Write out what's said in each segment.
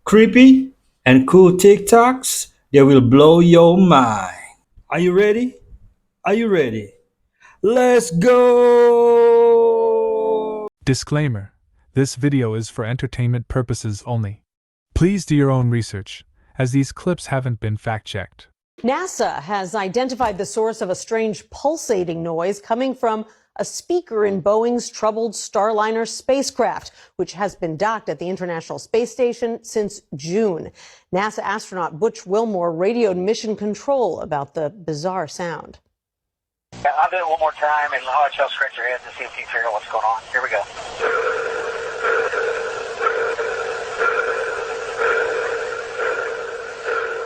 creepy, and cool TikToks that will blow your mind. Are you ready? Are you ready? Let's go! Disclaimer: this video is for entertainment purposes only. Please do your own research, as these clips haven't been fact-checked. NASA has identified the source of a strange pulsating noise coming from a speaker in Boeing's troubled Starliner spacecraft, which has been docked at the International Space Station since June. NASA astronaut Butch Wilmore radioed Mission Control about the bizarre sound. Yeah, I'll do it one more time, and I'll let y'all scratch your heads and see if you can figure out what's going on. Here we go.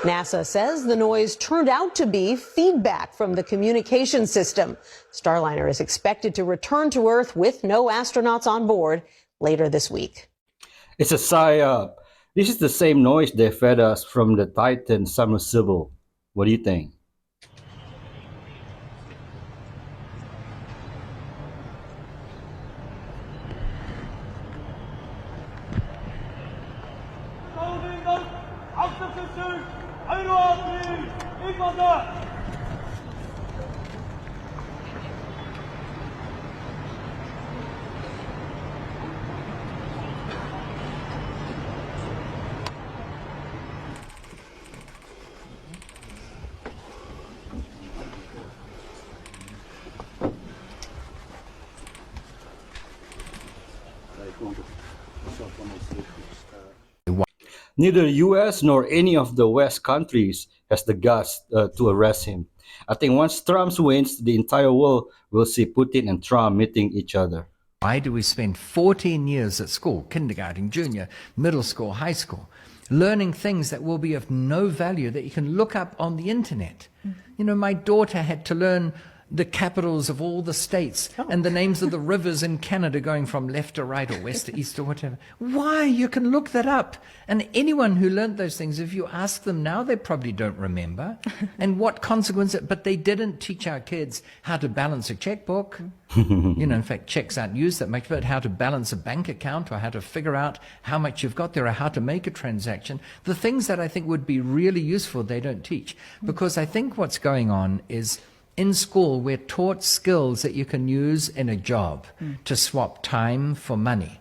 NASA says the noise turned out to be feedback from the communication system. Starliner is expected to return to Earth with no astronauts on board later this week. It's a psyop. This is the same noise they fed us from the Titan submersible. What do you think? Neither the US nor any of the West countries has the guts to arrest him. I think once Trump wins, the entire world will see Putin and Trump meeting each other. Why do we spend 14 years at school, kindergarten, junior, middle school, high school, learning things that will be of no value that you can look up on the internet? You know, my daughter had to learn the capitals of all the states and the names of the rivers in Canada going from left to right or west to east or whatever. Why? You can look that up. And anyone who learned those things, if you ask them now, they probably don't remember. And what consequence? But they didn't teach our kids how to balance a checkbook. You know, in fact, checks aren't used that much, but how to balance a bank account or how to figure out how much you've got there or how to make a transaction. The things that I think would be really useful, they don't teach. Because I think what's going on is, in school, we're taught skills that you can use in a job to swap time for money.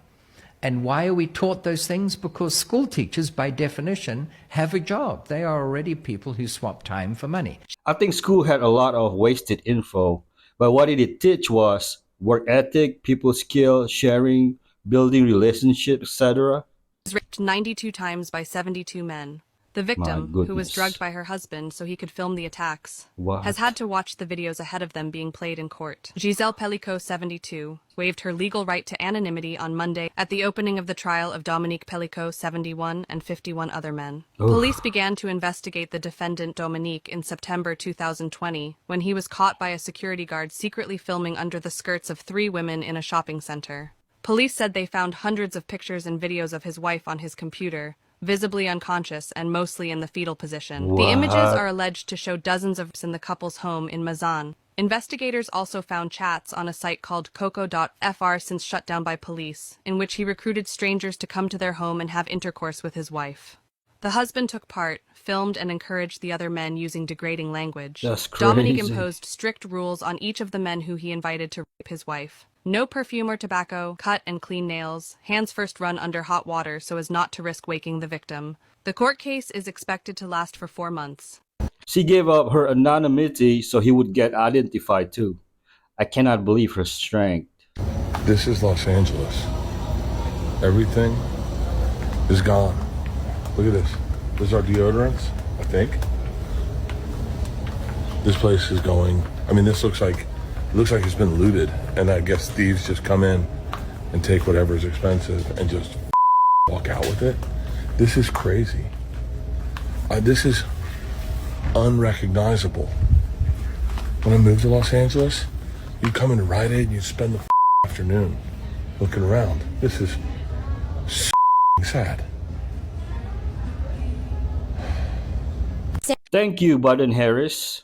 And why are we taught those things? Because school teachers, by definition, have a job. They are already people who swap time for money. I think school had a lot of wasted info, but what it did teach was work ethic, people skill, sharing, building relationships, etc. Was raped 92 times by 72 men. The victim, who was drugged by her husband so he could film the attacks, has had to watch the videos ahead of them being played in court. Giselle Pellicot, 72, waived her legal right to anonymity on Monday at the opening of the trial of Dominique Pellicot, 71, and 51 other men. Police began to investigate the defendant Dominique in September 2020 when he was caught by a security guard secretly filming under the skirts of 3 women in a shopping center. Police said they found hundreds of pictures and videos of his wife on his computer, visibly unconscious and mostly in the fetal position. What? The images are alleged to show dozens of in the couple's home in Mazan. Investigators also found chats on a site called coco.fr, since shut down by police, in which he recruited strangers to come to their home and have intercourse with his wife. The husband took part, filmed, and encouraged the other men using degrading language. That's crazy. Dominique imposed strict rules on each of the men who he invited to rape his wife. No perfume or tobacco, cut and clean nails, hands first run under hot water so as not to risk waking the victim. The court case is expected to last for 4 months. She gave up her anonymity so he would get identified too. I cannot believe her strength. This is Los Angeles. Everything is gone. Look at this. This is our deodorants, I think. This place is going, I mean, this looks like it's been looted, and I guess thieves just come in and take whatever's expensive and just walk out with it. This is crazy. This is unrecognizable. When I moved to Los Angeles, you'd come into Rite Aid and you'd spend the afternoon looking around. This is so sad. Thank you, Biden Harris.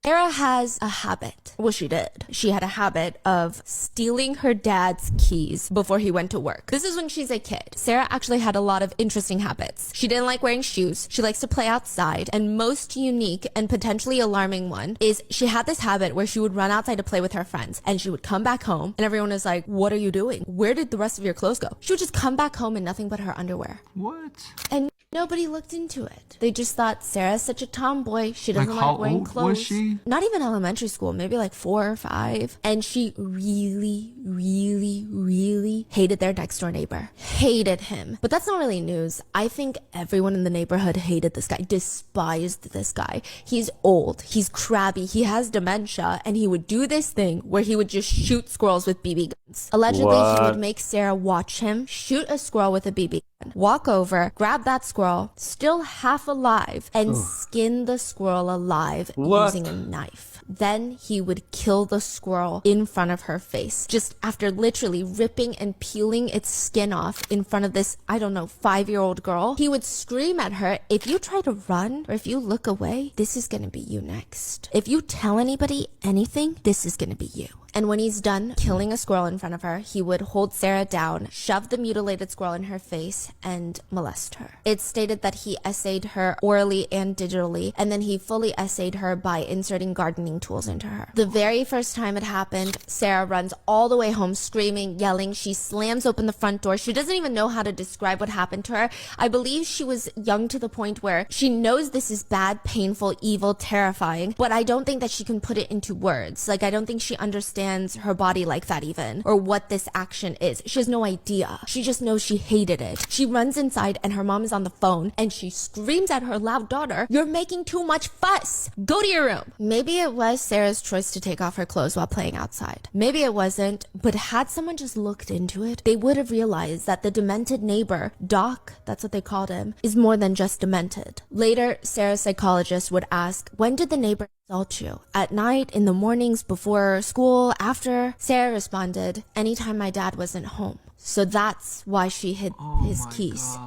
Sarah has a habit. Well, she did. She had a habit of stealing her dad's keys before he went to work. This is when she's a kid. Sarah actually had a lot of interesting habits. She didn't like wearing shoes. She likes to play outside. And most unique and potentially alarming one is she had this habit where she would run outside to play with her friends. And she would come back home and everyone was like, what are you doing? Where did the rest of your clothes go? She would just come back home in nothing but her underwear. What? And nobody looked into it. They just thought Sarah's such a tomboy. She doesn't like wearing clothes. How old was she? Not even elementary school, maybe like 4 or 5. And she really, really, really hated their next door neighbor. Hated him. But that's not really news. I think everyone in the neighborhood hated this guy, despised this guy. He's old. He's crabby. He has dementia. And he would do this thing where he would just shoot squirrels with BB guns. Allegedly, he would make Sarah watch him shoot a squirrel with a BB gun. Walk over, grab that squirrel, still half alive, and skin the squirrel alive using a knife. Then he would kill the squirrel in front of her face, just after literally ripping and peeling its skin off in front of this, I don't know, 5-year-old girl. He would scream at her, if you try to run or if you look away, this is gonna be you next. If you tell anybody anything, this is gonna be you. And when he's done killing a squirrel in front of her, he would hold Sarah down, shove the mutilated squirrel in her face, and molest her. It's stated that he essayed her orally and digitally, and then he fully essayed her by inserting gardening tools into her. The very first time it happened, Sarah runs all the way home screaming, yelling. She slams open the front door. She doesn't even know how to describe what happened to her. I believe she was young to the point where she knows this is bad, painful, evil, terrifying, but I don't think that she can put it into words. Like, I don't think she understands her body like that even, or what this action is. She has no idea. She just knows she hated it. She runs inside and her mom is on the phone and she screams at her loud daughter, "You're making too much fuss. Go to your room." Maybe it was Sarah's choice to take off her clothes while playing outside. Maybe it wasn't, but had someone just looked into it, they would have realized that the demented neighbor, Doc, that's what they called him, is more than just demented. Later, Sarah's psychologist would ask, when did the neighbor assault you? At night, in the mornings, before school, after? Sarah responded, anytime my dad wasn't home. So that's why she hid his keys.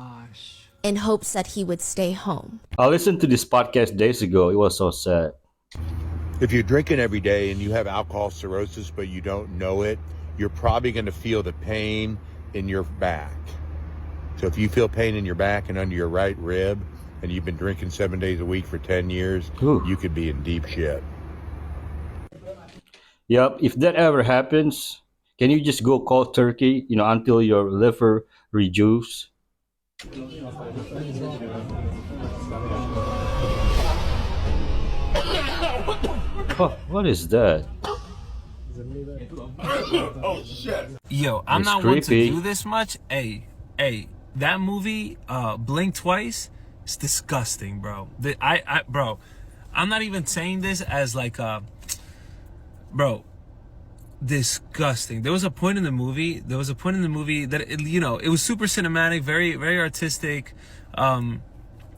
In hopes that he would stay home. I listened to this podcast days ago. It was so sad. If you're drinking every day and you have alcohol cirrhosis but you don't know it, you're probably going to feel the pain in your back. So if you feel pain in your back and under your right rib, and you've been drinking 7 days a week for 10 years, you could be in deep shit. Yep, if that ever happens, can you just go cold turkey, until your liver rejuves? Oh, what is that? Oh shit! Yo, I'm it's not creepy. one to do this much. Hey, that movie, Blink Twice, it's disgusting, bro. Bro, I'm not even saying this as like bro, disgusting. There was a point in the movie that it was super cinematic, very, very artistic.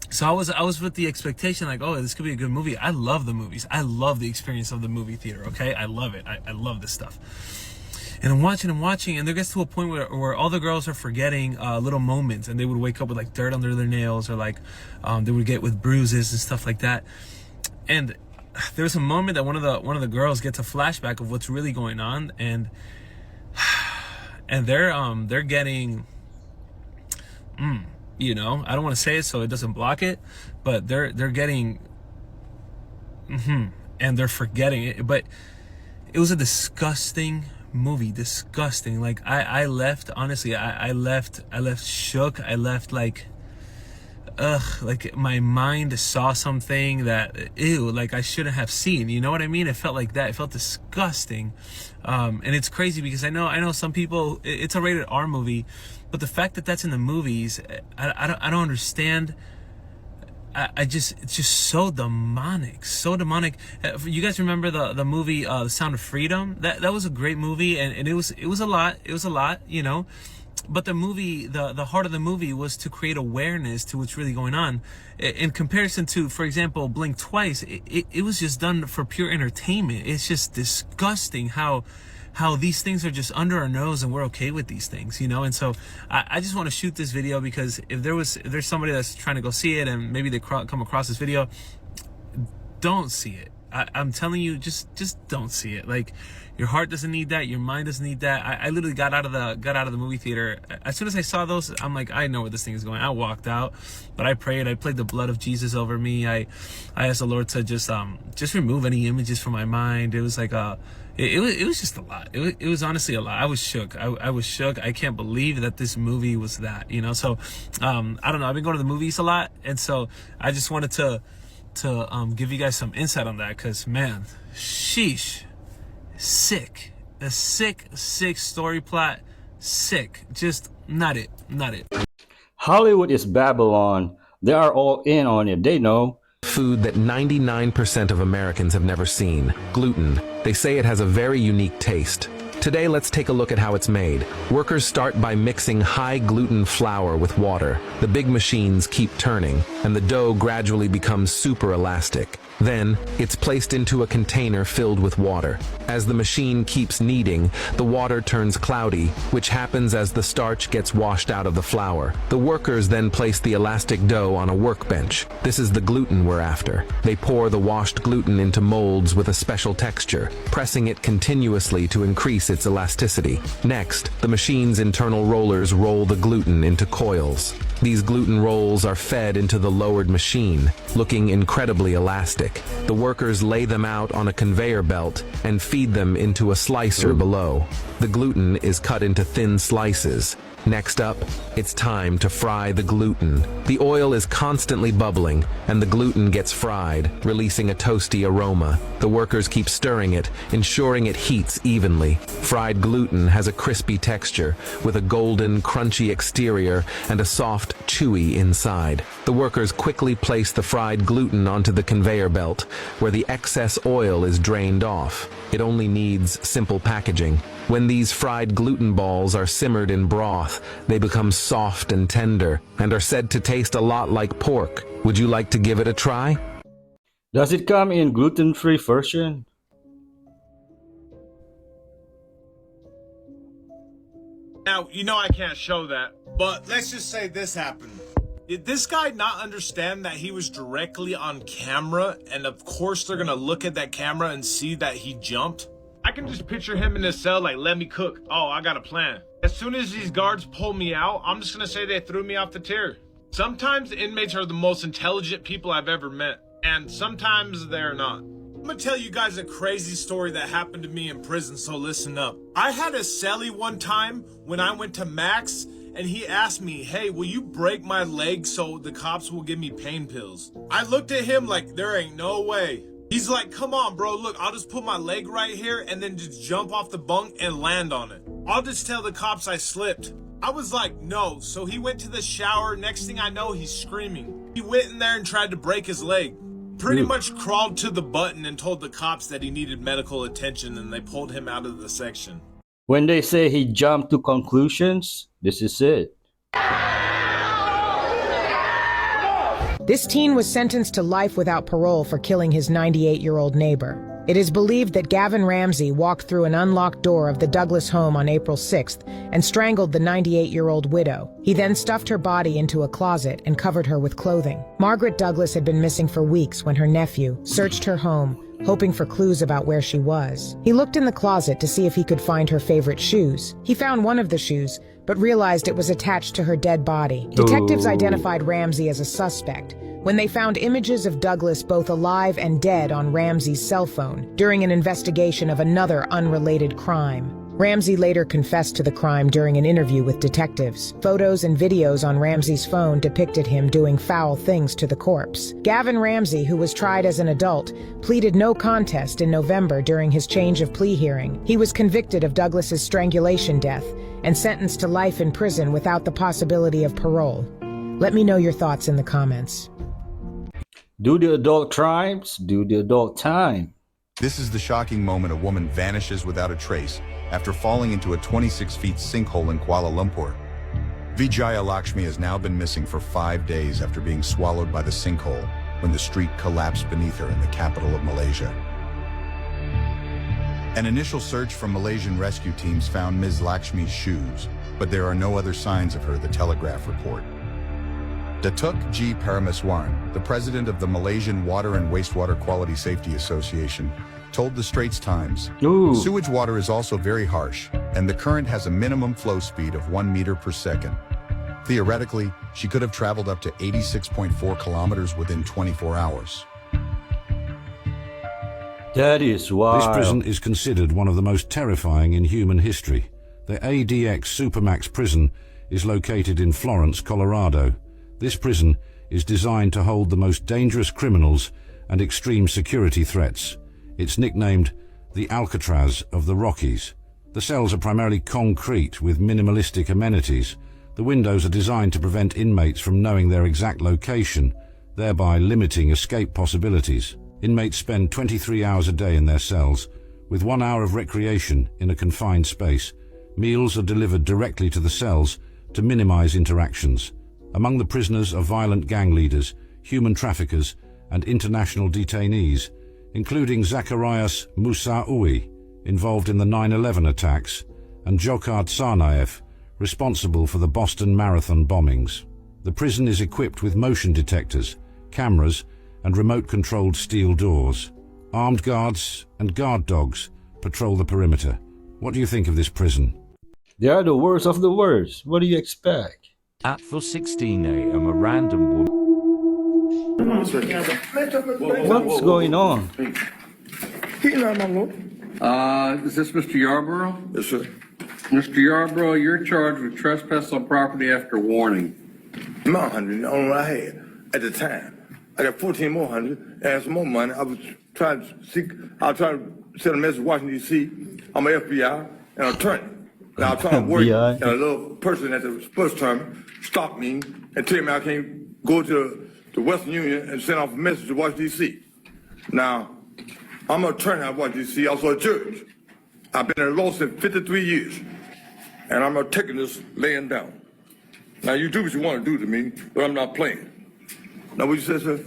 So I was with the expectation like, oh, this could be a good movie. I love the movies. I love the experience of the movie theater. Okay, I love it. I love this stuff. And I'm watching, and there gets to a point where all the girls are forgetting little moments, and they would wake up with like dirt under their nails, or like they would get with bruises and stuff like that. And there's a moment that one of the girls gets a flashback of what's really going on, and they're getting, I don't want to say it so it doesn't block it, but they're getting, and they're forgetting it. But it was a disgusting movie, disgusting. Like I left, honestly, I left shook. I left like my mind saw something that like I shouldn't have seen. You know what I mean? It felt like that. It felt disgusting. And it's crazy because I know some people, it's a rated R movie, but the fact that that's in the movies, I don't understand. It's just so demonic, so demonic. You guys remember the movie The Sound of Freedom? That was a great movie, and it was a lot, but the movie, the heart of the movie was to create awareness to what's really going on. In comparison to, for example, Blink Twice, it was just done for pure entertainment. It's just disgusting how these things are just under our nose and we're okay with these things, And so I just want to shoot this video because if there's somebody that's trying to go see it and maybe they come across this video, don't see it. I'm telling you, just don't see it. Like, your heart doesn't need that. Your mind doesn't need that. I literally got out of the movie theater. As soon as I saw those, I'm like, I know where this thing is going. I walked out, but I prayed. I played the blood of Jesus over me. I asked the Lord to just remove any images from my mind. It was like it was just a lot. It was honestly a lot. I was shook. I was shook. I can't believe that this movie was that, you know? So, I don't know. I've been going to the movies a lot. And so I just wanted to give you guys some insight on that. Cause man, sheesh, sick, a sick story plot. Sick. Just not it. Hollywood is Babylon. They are all in on it. They know. Food that 99% of Americans have never seen. Gluten. They say it has a very unique taste. Today, let's take a look at how it's made. Workers start by mixing high gluten flour with water. The big machines keep turning, and the dough gradually becomes super elastic. Then, it's placed into a container filled with water. As the machine keeps kneading, the water turns cloudy, which happens as the starch gets washed out of the flour. The workers then place the elastic dough on a workbench. This is the gluten we're after. They pour the washed gluten into molds with a special texture, pressing it continuously to increase its elasticity. Next, the machine's internal rollers roll the gluten into coils. These gluten rolls are fed into the lowered machine, looking incredibly elastic. The workers lay them out on a conveyor belt and feed them into a slicer below. The gluten is cut into thin slices. Next up, it's time to fry the gluten. The oil is constantly bubbling, and the gluten gets fried, releasing a toasty aroma. The workers keep stirring it, ensuring it heats evenly. Fried gluten has a crispy texture, with a golden, crunchy exterior and a soft, chewy inside. The workers quickly place the fried gluten onto the conveyor belt, where the excess oil is drained off. It only needs simple packaging. When these fried gluten balls are simmered in broth, they become soft and tender, and are said to taste a lot like pork. Would you like to give it a try? Does it come in gluten-free version? Now, you know I can't show that, but let's just say this happened. Did this guy not understand that he was directly on camera, and of course they're gonna look at that camera and see that he jumped? I can just picture him in his cell like, let me cook. Oh, I got a plan. As soon as these guards pull me out, I'm just gonna say they threw me off the tier. Sometimes inmates are the most intelligent people I've ever met, and sometimes they're not. I'm gonna tell you guys a crazy story that happened to me in prison, so listen up. I had a cellie one time when I went to Max, and he asked me, hey, will you break my leg so the cops will give me pain pills? I looked at him like, there ain't no way. He's like, come on, bro, look, I'll just put my leg right here and then just jump off the bunk and land on it. I'll just tell the cops I slipped. I was like, no. So he went to the shower. Next thing I know, he's screaming. He went in there and tried to break his leg. Pretty much crawled to the button and told the cops that he needed medical attention, and they pulled him out of the section. When they say he jumped to conclusions, this is it. This teen was sentenced to life without parole for killing his 98-year-old neighbor. It is believed that Gavin Ramsey walked through an unlocked door of the Douglas home on April 6th and strangled the 98-year-old widow. He then stuffed her body into a closet and covered her with clothing. Margaret Douglas had been missing for weeks when her nephew searched her home, hoping for clues about where she was. He looked in the closet to see if he could find her favorite shoes. He found one of the shoes, but realized it was attached to her dead body. Detectives identified Ramsey as a suspect when they found images of Douglas both alive and dead on Ramsey's cell phone during an investigation of another unrelated crime. Ramsey later confessed to the crime during an interview with detectives. Photos and videos on Ramsey's phone depicted him doing foul things to the corpse. Gavin Ramsey, who was tried as an adult, pleaded no contest in November during his change of plea hearing. He was convicted of Douglas's strangulation death and sentenced to life in prison without the possibility of parole. Let me know your thoughts in the comments. Do the adult crimes, do the adult time. This is the shocking moment a woman vanishes without a trace after falling into a 26-feet sinkhole in Kuala Lumpur. Vijaya Lakshmi has now been missing for 5 days after being swallowed by the sinkhole when the street collapsed beneath her in the capital of Malaysia. An initial search from Malaysian rescue teams found Ms. Lakshmi's shoes, but there are no other signs of her, the Telegraph report. Datuk G. Paramaswaran, the president of the Malaysian Water and Wastewater Quality Safety Association, told the Straits Times, sewage water is also very harsh, and the current has a minimum flow speed of 1 meter per second. Theoretically, she could have traveled up to 86.4 kilometers within 24 hours. That is wild. This prison is considered one of the most terrifying in human history. The ADX Supermax prison is located in Florence, Colorado. This prison is designed to hold the most dangerous criminals and extreme security threats. It's nicknamed the Alcatraz of the Rockies. The cells are primarily concrete with minimalistic amenities. The windows are designed to prevent inmates from knowing their exact location, thereby limiting escape possibilities. Inmates spend 23 hours a day in their cells, with 1 hour of recreation in a confined space. Meals are delivered directly to the cells to minimize interactions. Among the prisoners are violent gang leaders, human traffickers, and international detainees, including Zacharias Musaoui, involved in the 9/11 attacks, and Jokart Sarnaev, responsible for the Boston Marathon bombings. The prison is equipped with motion detectors, cameras, and remote-controlled steel doors. Armed guards and guard dogs patrol the perimeter. What do you think of this prison? They are the worst of the worst. What do you expect? At 4:16 a.m. a random woman... What's going on? Is this Mr. Yarborough? Yes, sir. Mr. Yarborough, you're charged with trespass on property after warning. My hundred, the only one I had at the time. I got 14 more hundred and some more money. I was trying to send a message to Washington, D.C. I'm an FBI and an attorney. Now I'm trying to work, and a little person at the bus terminal stopped me and told me I can't go to the Western Union and send off a message to Washington, D.C. Now, I'm an attorney at Washington, D.C., also a judge. I've been in law since 53 years, and I'm not taking this laying down. Now, you do what you want to do to me, but I'm not playing. Now, what you said, sir?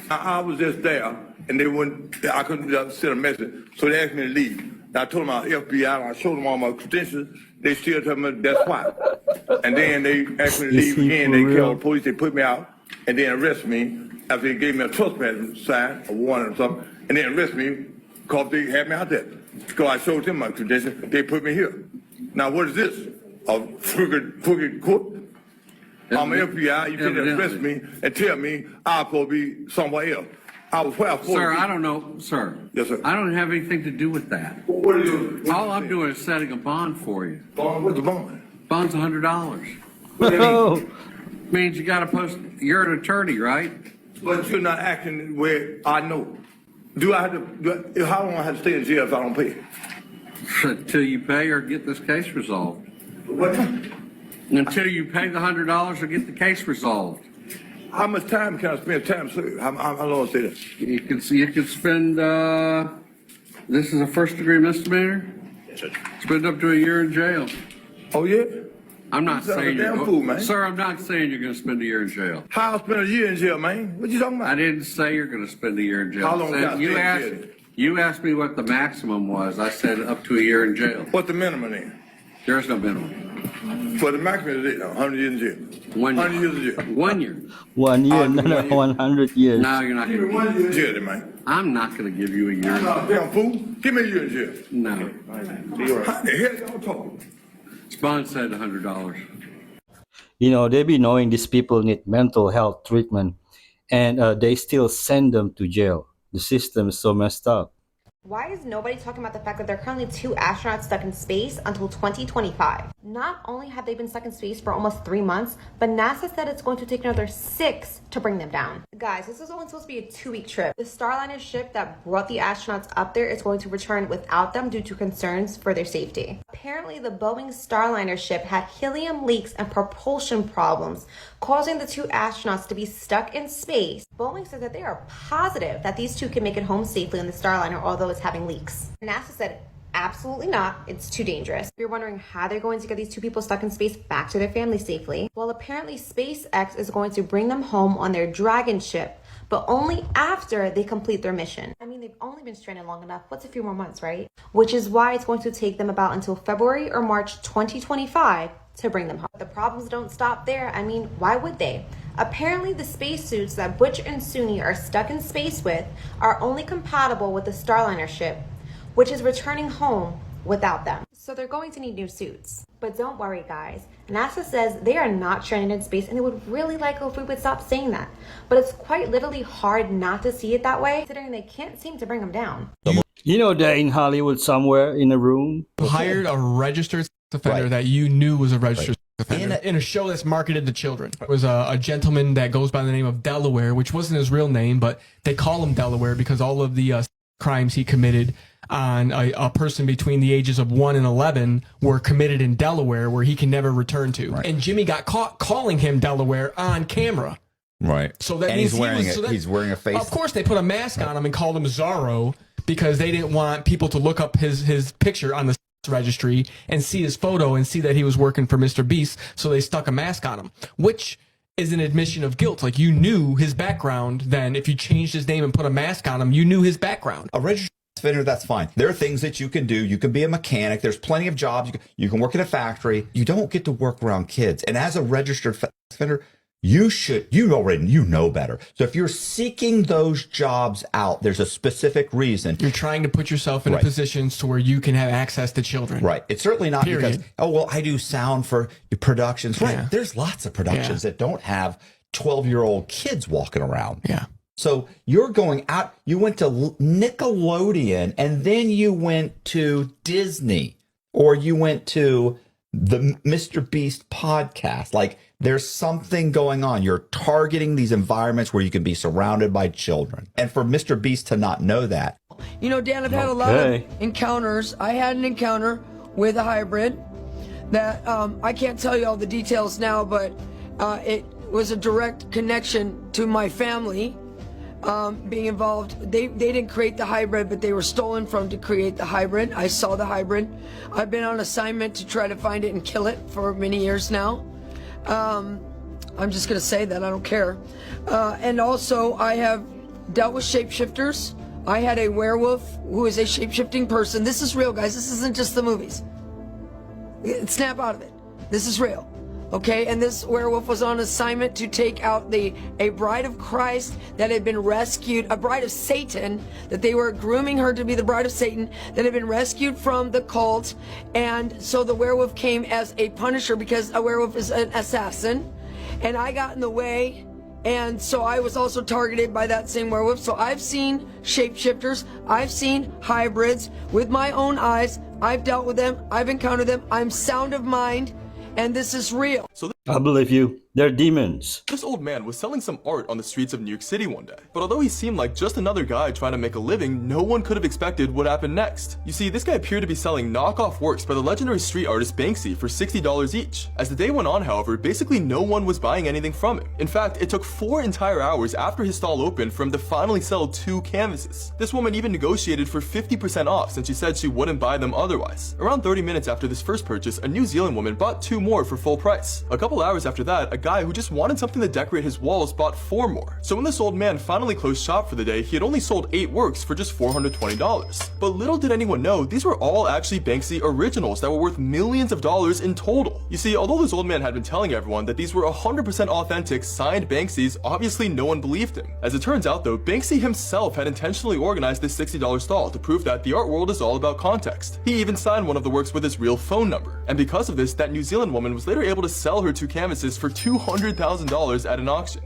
I was just there, and I couldn't send a message, so they asked me to leave. Now, I told them I was FBI, and I showed them all my credentials. They still tell me that's why. And then they asked me to leave again. They called the police, they put me out, and then arrested me after they gave me a trespass sign, a warning or something, and then arrested me because they had me out there. Because I showed them my credentials, they put me here. Now, what is this? A crooked court? I'm an FBI, you can't arrest me and tell me I'm supposed to be somewhere else. I was where Sir, I don't know, sir. Yes, sir. I don't have anything to do with that. What are you doing? All I'm doing is setting a bond for you. Bond? What's the bond? Bond's $100. What do that mean? Means you got to post. You're an attorney, right? But you're not acting where I know. Do I have to? How long I have to stay in jail if I don't pay? Until you pay or get this case resolved. What? Until you pay the $100 or get the case resolved. How much time can I spend time served? How long is this? You can spend. This is a first-degree misdemeanor. Yes, sir. Spend up to a year in jail. Oh yeah. I'm not saying you're fool, man. Sir, I'm not saying you're going to spend a year in jail. How I spend a year in jail, man? What you talking about? I didn't say you're going to spend a year in jail. How long can I stay in jail? You asked me what the maximum was. I said up to a year in jail. What's the minimum then? There is no minimum. For the maximum is 100 years in jail. 1 year. 100 years in jail. 1 year. 1 year, not 100 years. No, you're not going to. 1 year in jail, then, man. I'm not going to give you a year. No, damn fool. Give me a year in jail. No. How the hell y'all talking? Bond said $100. You know, they be knowing these people need mental health treatment, and they still send them to jail. The system is so messed up. Why is nobody talking about the fact that there are currently 2 astronauts stuck in space until 2025? Not only have they been stuck in space for almost 3 months, but NASA said it's going to take another 6 to bring them down. Guys, this is only supposed to be a 2-week trip. The Starliner ship that brought the astronauts up there is going to return without them due to concerns for their safety. Apparently, the Boeing Starliner ship had helium leaks and propulsion problems, causing the 2 astronauts to be stuck in space. Boeing says that they are positive that these 2 can make it home safely on the Starliner, although it's having leaks. NASA said absolutely not, it's too dangerous. If you're wondering how they're going to get these 2 people stuck in space back to their families safely, well, apparently SpaceX is going to bring them home on their Dragon ship, but only after they complete their mission. I mean, they've only been stranded long enough. What's a few more months, right? Which is why it's going to take them about until February or March 2025 to bring them home. The problems don't stop there. I mean, why would they? Apparently, the spacesuits that Butch and Suni are stuck in space with are only compatible with the Starliner ship, which is returning home without them. So they're going to need new suits. But don't worry, guys. NASA says they are not stranded in space, and they would really like if we would stop saying that. But it's quite literally hard not to see it that way, considering they can't seem to bring them down. You know, they're in Hollywood somewhere in a room. Hired a registered offender that you knew was a registered offender. In a show that's marketed to children. It was a gentleman that goes by the name of Delaware, which wasn't his real name, but they call him Delaware because all of the crimes he committed on a person between the ages of 1 and 11 were committed in Delaware, where he can never return to. Right. And Jimmy got caught calling him Delaware on camera. Right. So that and means he's wearing a face. Of course, they put a mask on him and called him Zorro because they didn't want people to look up his picture on the registry and see his photo and see that he was working for Mr. Beast. So they stuck a mask on him, which is an admission of guilt. Like, you knew his background then. If you changed his name and put a mask on him, you knew his background. A registered offender, that's fine. There are things that you can do. You can be a mechanic. There's plenty of jobs. You can work in a factory. You don't get to work around kids. And as a registered offender, you know better. So if you're seeking those jobs out, there's a specific reason. You're trying to put yourself in positions to where you can have access to children. Right. It's certainly not because, I do sound for productions. Right. Yeah. There's lots of productions that don't have 12-year-old kids walking around. Yeah. So you're going out, you went to Nickelodeon, and then you went to Disney, or you went to the Mr. Beast podcast. Like, there's something going on. You're targeting these environments where you can be surrounded by children. And for Mr. Beast to not know that. You know, Dan, I've had a lot of encounters. I had an encounter with a hybrid that I can't tell you all the details now, but it was a direct connection to my family being involved. They didn't create the hybrid, but they were stolen from to create the hybrid. I saw the hybrid. I've been on assignment to try to find it and kill it for many years now. I'm just going to say that. I don't care. And also, I have dealt with shapeshifters. I had a werewolf who is a shapeshifting person. This is real, guys. This isn't just the movies. Snap out of it. This is real. Okay, and this werewolf was on assignment to take out a bride of Christ that had been rescued, a bride of Satan, that they were grooming her to be the bride of Satan, that had been rescued from the cult. And so the werewolf came as a punisher because a werewolf is an assassin. And I got in the way, and so I was also targeted by that same werewolf. So I've seen shapeshifters, I've seen hybrids with my own eyes. I've dealt with them, I've encountered them. I'm sound of mind. And this is real. I believe you. They're demons. This old man was selling some art on the streets of New York City one day. But although he seemed like just another guy trying to make a living, no one could have expected what happened next. You see, this guy appeared to be selling knockoff works by the legendary street artist Banksy for $60 each. As the day went on, however, basically no one was buying anything from him. In fact, it took 4 entire hours after his stall opened for him to finally sell 2 canvases. This woman even negotiated for 50% off since she said she wouldn't buy them otherwise. Around 30 minutes after this first purchase, a New Zealand woman bought 2 more for full price. A couple hours after that, a guy who just wanted something to decorate his walls bought 4 more. So when this old man finally closed shop for the day, he had only sold 8 works for just $420. But little did anyone know, these were all actually Banksy originals that were worth millions of dollars in total. You see, although this old man had been telling everyone that these were 100% authentic, signed Banksys, obviously no one believed him. As it turns out though, Banksy himself had intentionally organized this $60 stall to prove that the art world is all about context. He even signed one of the works with his real phone number. And because of this, that New Zealand woman was later able to sell her 2 canvases for $200,000 at an auction.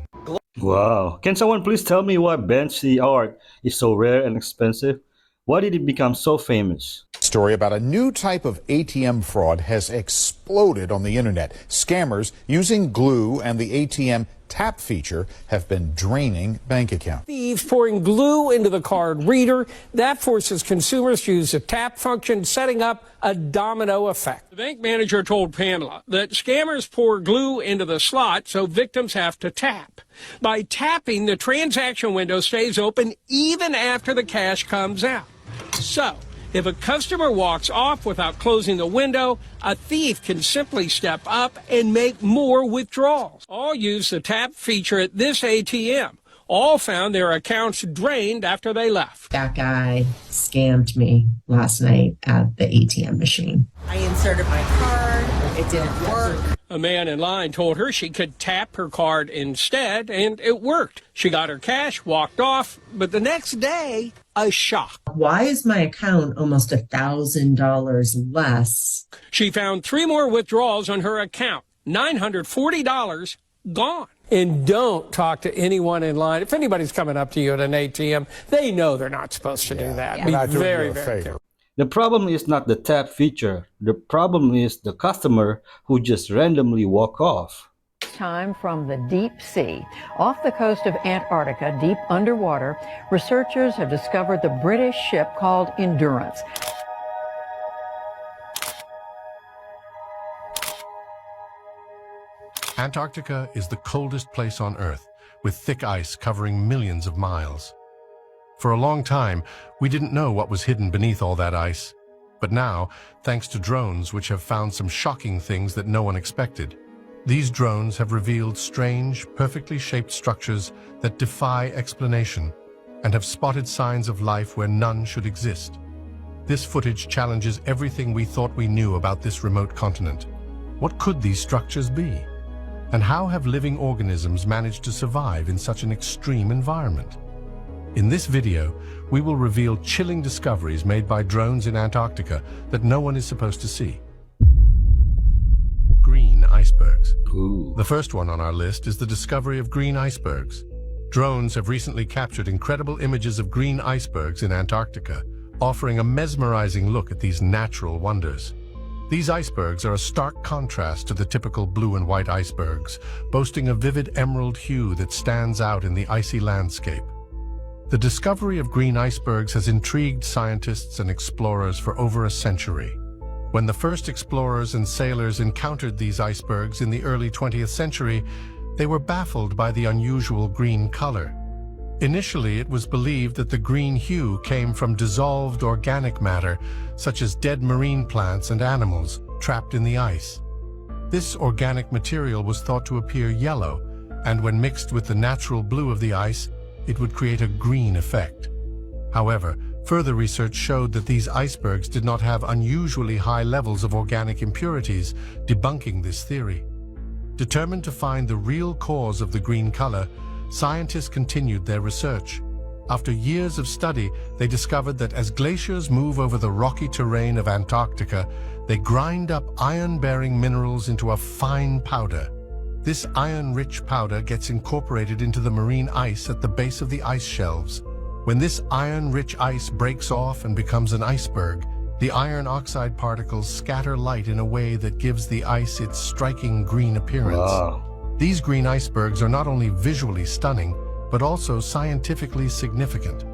Wow. Can someone please tell me why Banksy art is so rare and expensive? Why did it become so famous? Story about a new type of ATM fraud has exploded on the internet. Scammers using glue and the ATM tap feature have been draining bank accounts. Thieves pouring glue into the card reader. That forces consumers to use the tap function, setting up a domino effect. The bank manager told Pamela that scammers pour glue into the slot so victims have to tap. By tapping, the transaction window stays open even after the cash comes out. So, if a customer walks off without closing the window, a thief can simply step up and make more withdrawals. All use the tap feature at this ATM. All found their accounts drained after they left. That guy scammed me last night at the ATM machine. I inserted my card. It didn't work. A man in line told her she could tap her card instead, and it worked. She got her cash, walked off, but the next day, a shock. Why is my account almost $1,000 less? She found 3 more withdrawals on her account, $940 gone. And don't talk to anyone in line. If anybody's coming up to you at an ATM, they know they're not supposed to do that. Be very, very careful. The problem is not the tap feature. The problem is the customer who just randomly walk off. Time from the deep sea. Off the coast of Antarctica, deep underwater, researchers have discovered the British ship called Endurance. Antarctica is the coldest place on Earth, with thick ice covering millions of miles. For a long time, we didn't know what was hidden beneath all that ice. But now, thanks to drones which have found some shocking things that no one expected, these drones have revealed strange, perfectly shaped structures that defy explanation and have spotted signs of life where none should exist. This footage challenges everything we thought we knew about this remote continent. What could these structures be? And how have living organisms managed to survive in such an extreme environment? In this video, we will reveal chilling discoveries made by drones in Antarctica that no one is supposed to see. Green icebergs. Ooh. The first one on our list is the discovery of green icebergs. Drones have recently captured incredible images of green icebergs in Antarctica, offering a mesmerizing look at these natural wonders. These icebergs are a stark contrast to the typical blue and white icebergs, boasting a vivid emerald hue that stands out in the icy landscape. The discovery of green icebergs has intrigued scientists and explorers for over a century. When the first explorers and sailors encountered these icebergs in the early 20th century, they were baffled by the unusual green color. Initially, it was believed that the green hue came from dissolved organic matter, such as dead marine plants and animals, trapped in the ice. This organic material was thought to appear yellow, and when mixed with the natural blue of the ice, it would create a green effect. However, further research showed that these icebergs did not have unusually high levels of organic impurities, debunking this theory. Determined to find the real cause of the green color, scientists continued their research. After years of study, they discovered that as glaciers move over the rocky terrain of Antarctica, they grind up iron-bearing minerals into a fine powder. This iron-rich powder gets incorporated into the marine ice at the base of the ice shelves. When this iron-rich ice breaks off and becomes an iceberg, the iron oxide particles scatter light in a way that gives the ice its striking green appearance. Wow. These green icebergs are not only visually stunning, but also scientifically significant.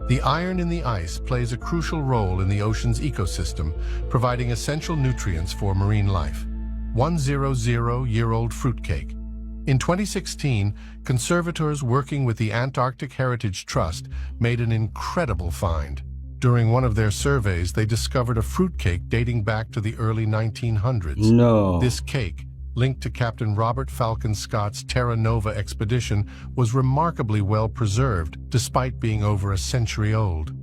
The iron in the ice plays a crucial role in the ocean's ecosystem, providing essential nutrients for marine life. 100-year-old fruitcake. In 2016, conservators working with the Antarctic Heritage Trust made an incredible find. During one of their surveys, they discovered a fruitcake dating back to the early 1900s. No. This cake, linked to Captain Robert Falcon Scott's Terra Nova expedition, was remarkably well preserved, despite being over a century old.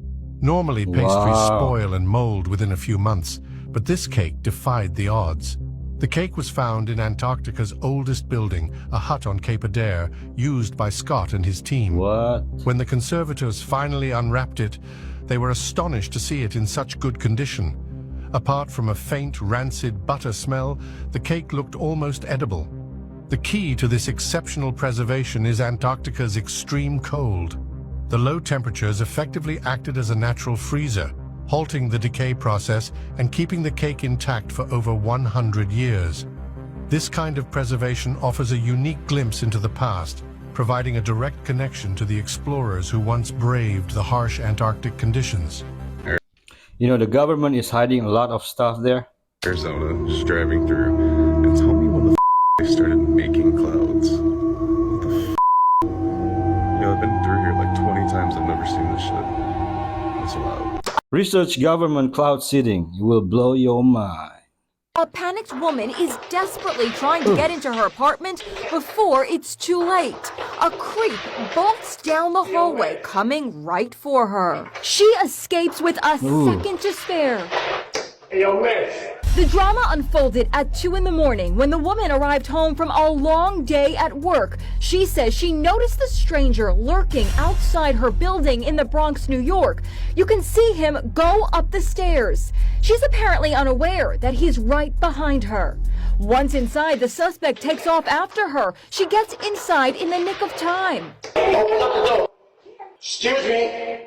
Normally, pastries spoil and mold within a few months, but this cake defied the odds. The cake was found in Antarctica's oldest building, a hut on Cape Adare, used by Scott and his team. What? When the conservators finally unwrapped it, they were astonished to see it in such good condition. Apart from a faint, rancid butter smell, the cake looked almost edible. The key to this exceptional preservation is Antarctica's extreme cold. The low temperatures effectively acted as a natural freezer, halting the decay process and keeping the cake intact for over 100 years. This kind of preservation offers a unique glimpse into the past, providing a direct connection to the explorers who once braved the harsh Antarctic conditions. You know, the government is hiding a lot of stuff there. Arizona, just driving through, and tell me when the they started making clouds. What the You know, I've been through here like 20 times, I've never seen this shit. That's loud. Research government cloud seeding. It will blow your mind. A panicked woman is desperately trying to get into her apartment before it's too late. A creep bolts down the hallway, coming right for her. She escapes with a second to spare. Hey, yo, miss. The drama unfolded at 2 in the morning when the woman arrived home from a long day at work. She says she noticed the stranger lurking outside her building in the Bronx, New York. You can see him go up the stairs. She's apparently unaware that he's right behind her. Once inside, the suspect takes off after her. She gets inside in the nick of time. Open up the door. Excuse me.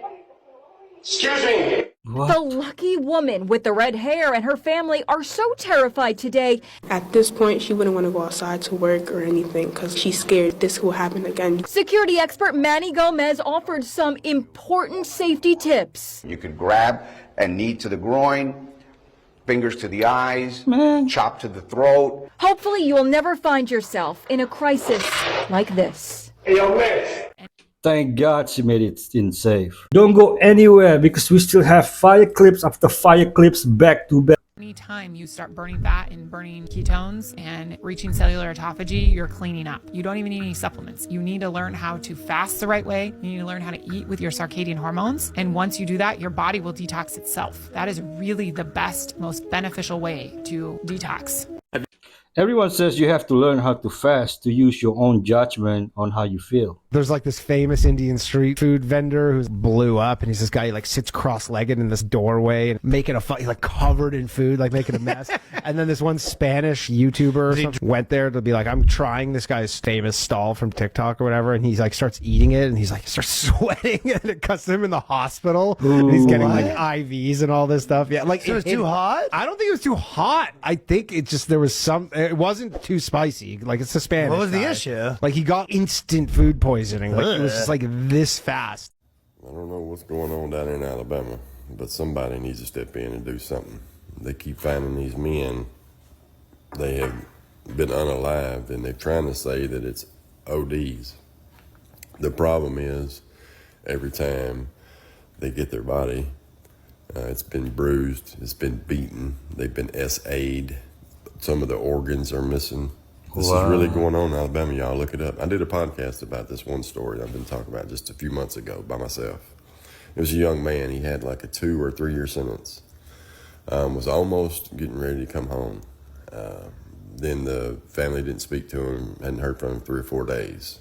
Excuse me. The lucky woman with the red hair and her family are so terrified today. At this point, she wouldn't want to go outside to work or anything because she's scared this will happen again. Security expert Manny Gomez offered some important safety tips. You could grab a knee to the groin, fingers to the eyes, chop to the throat. Hopefully you'll never find yourself in a crisis like this. Hey, yo, Miss. Thank God she made it in safe. Don't go anywhere because we still have fire clips after fire clips back to back. Anytime you start burning fat and burning ketones and reaching cellular autophagy, you're cleaning up. You don't even need any supplements. You need to learn how to fast the right way. You need to learn how to eat with your circadian hormones. And once you do that, your body will detox itself. That is really the best, most beneficial way to detox. Everyone says you have to learn how to fast to use your own judgment on how you feel. There's like this famous Indian street food vendor who blew up, and he's this guy who like sits cross-legged in this doorway and making he's like covered in food, like making a mess. And then this one Spanish YouTuber or something went there to be like, I'm trying this guy's famous stall from TikTok or whatever, and he's like starts eating it, and he's like starts sweating, and it cuts him in the hospital. And he's getting like IVs and all this stuff. Yeah, like So it's too hot? I don't think it was too hot. I think it just there was some. It wasn't too spicy. Like it's a Spanish. What was the guy. issue? Like he got instant food poisoning. Like it was just like this fast. I don't know what's going on down there in Alabama, but somebody needs to step in and do something. They keep finding these men. They have been unalived, and they're trying to say that it's ODs. The problem is, every time they get their body, it's been bruised, it's been beaten, they've been SA'd. Some of the organs are missing. This is really going on in Alabama, y'all. Look it up. I did a podcast about this one story I've been talking about just a few months ago by myself. It was a young man. He had like a 2 or 3 year sentence. Was almost getting ready to come home. Then the family didn't speak to him, hadn't heard from him 3 or 4 days.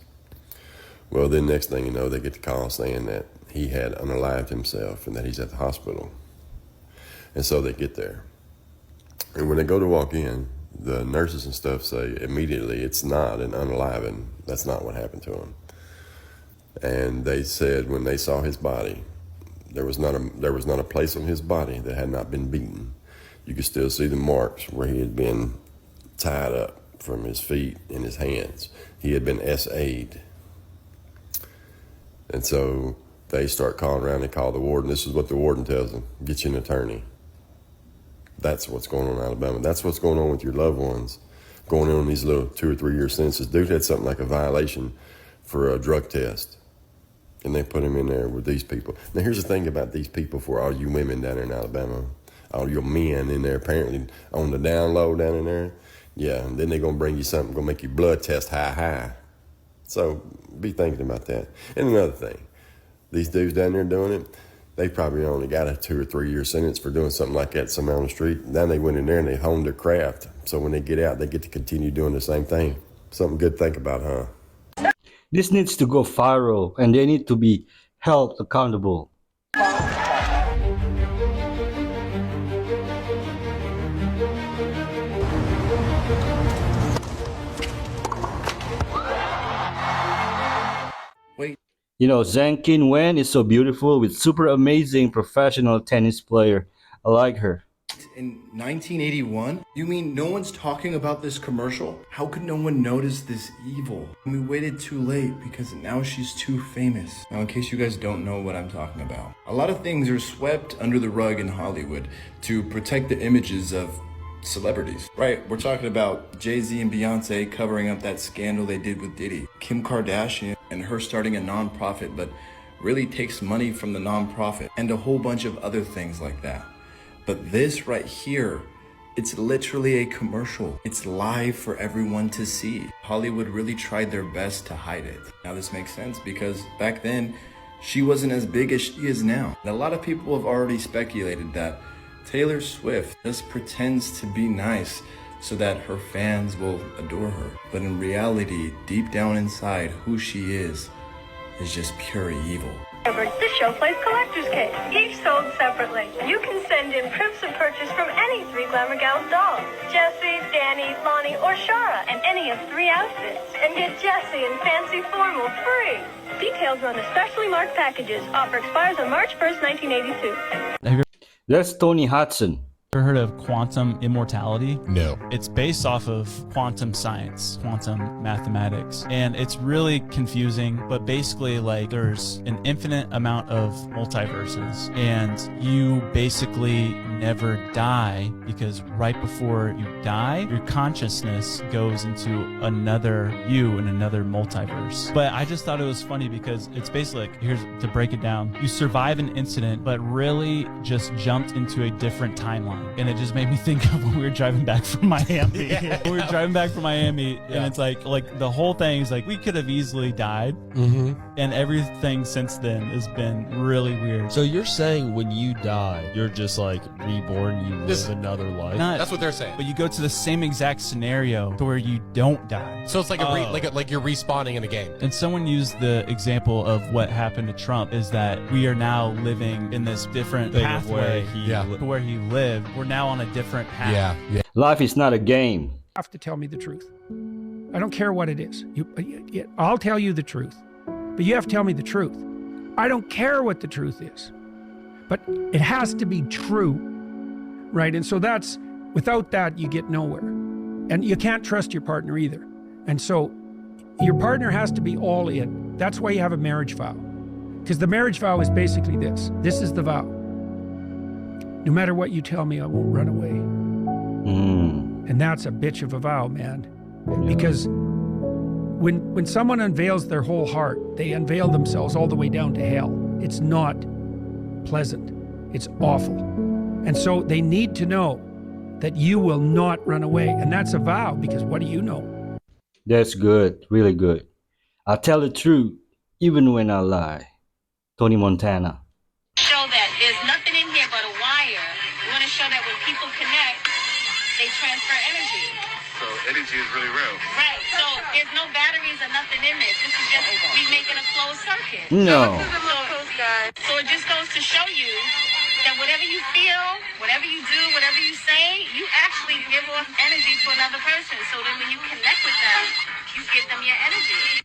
Well, then next thing you know, they get the call saying that he had unalived himself and that he's at the hospital. And so they get there. And when they go to walk in, the nurses and stuff say immediately it's not an unaliving. That's not what happened to him. And they said when they saw his body, there was not a place on his body that had not been beaten. You could still see the marks where he had been tied up from his feet and his hands. He had been SA'd. And so they start calling around. They call the warden. This is what the warden tells them: get you an attorney. That's what's going on in Alabama. That's what's going on with your loved ones, going on these little 2 or 3 year sentences. Dude had something like a violation for a drug test, and they put him in there with these people. Now, here's the thing about these people for all you women down there in Alabama, all your men in there apparently on the down low down in there. Yeah, and then they're going to bring you something, going to make your blood test high. So be thinking about that. And another thing, these dudes down there doing it, they probably only got a 2 or 3 year sentence for doing something like that somewhere on the street. Then they went in there and they honed their craft. So when they get out, they get to continue doing the same thing. Something good to think about, huh? This needs to go viral, and they need to be held accountable. Wait. You know, Zhang Qinwen is so beautiful with super amazing professional tennis player. I like her. In 1981? You mean no one's talking about this commercial? How could no one notice this evil? We waited too late because now she's too famous. Now, in case you guys don't know what I'm talking about, a lot of things are swept under the rug in Hollywood to protect the images of celebrities. Right, we're talking about Jay-Z and Beyonce covering up that scandal they did with Diddy. Kim Kardashian and her starting a non-profit but really takes money from the non-profit, and a whole bunch of other things like that. But this right here, it's literally a commercial. It's live for everyone to see. Hollywood really tried their best to hide it. Now this makes sense because back then, she wasn't as big as she is now. And a lot of people have already speculated that Taylor Swift just pretends to be nice so that her fans will adore her. But in reality, deep down inside, who she is just pure evil. This show plays collector's kits, each sold separately. You can send in proofs of purchase from any 3 Glamour Gals dolls. Jessie, Danny, Lonnie, or Shara, and any of 3 outfits. And get Jessie in fancy formal free. Details are on the specially marked packages. Offer expires on March 1st, 1982. That's Tony Hudson. Ever heard of quantum immortality? No. It's based off of quantum science, quantum mathematics, and it's really confusing, but basically like there's an infinite amount of multiverses and you basically never die because right before you die, your consciousness goes into another you in another multiverse. But I just thought it was funny because it's basically like, here's to break it down. You survive an incident, but really just jumped into a different timeline. And it just made me think of when we were driving back from Miami. We were driving back from Miami, and it's like the whole thing is like we could have easily died, and everything since then has been really weird. So you're saying when you die, you're just like reborn, you live another life? That's what they're saying. But you go to the same exact scenario to where you don't die. So it's like like you're respawning in a game. And someone used the example of what happened to Trump is that we are now living in this different pathway to where he lived. We're now on a different path. Life is not a game. You have to tell me the truth. I don't care what it is. I'll tell you the truth. But you have to tell me the truth. I don't care what the truth is. But it has to be true. Right? And so without that, you get nowhere. And you can't trust your partner either. And so your partner has to be all in. That's why you have a marriage vow. Because the marriage vow is basically this. This is the vow. No matter what you tell me, I won't run away. And that's a bitch of a vow, man. Because when someone unveils their whole heart, they unveil themselves all the way down to hell. It's not pleasant. It's awful. And so they need to know that you will not run away. And that's a vow, because what do you know? That's good, really good. I tell the truth even when I lie. Tony Montana. Show that there's nothing in here but a wire. We want to show that when people connect, they transfer energy. So energy is really real. Right. So there's no batteries or nothing in this. This is just we making a closed circuit. No. So it just goes to show you that whatever you feel, whatever you do, whatever you say, you actually give off energy to another person. So then when you connect with them, you give them your energy.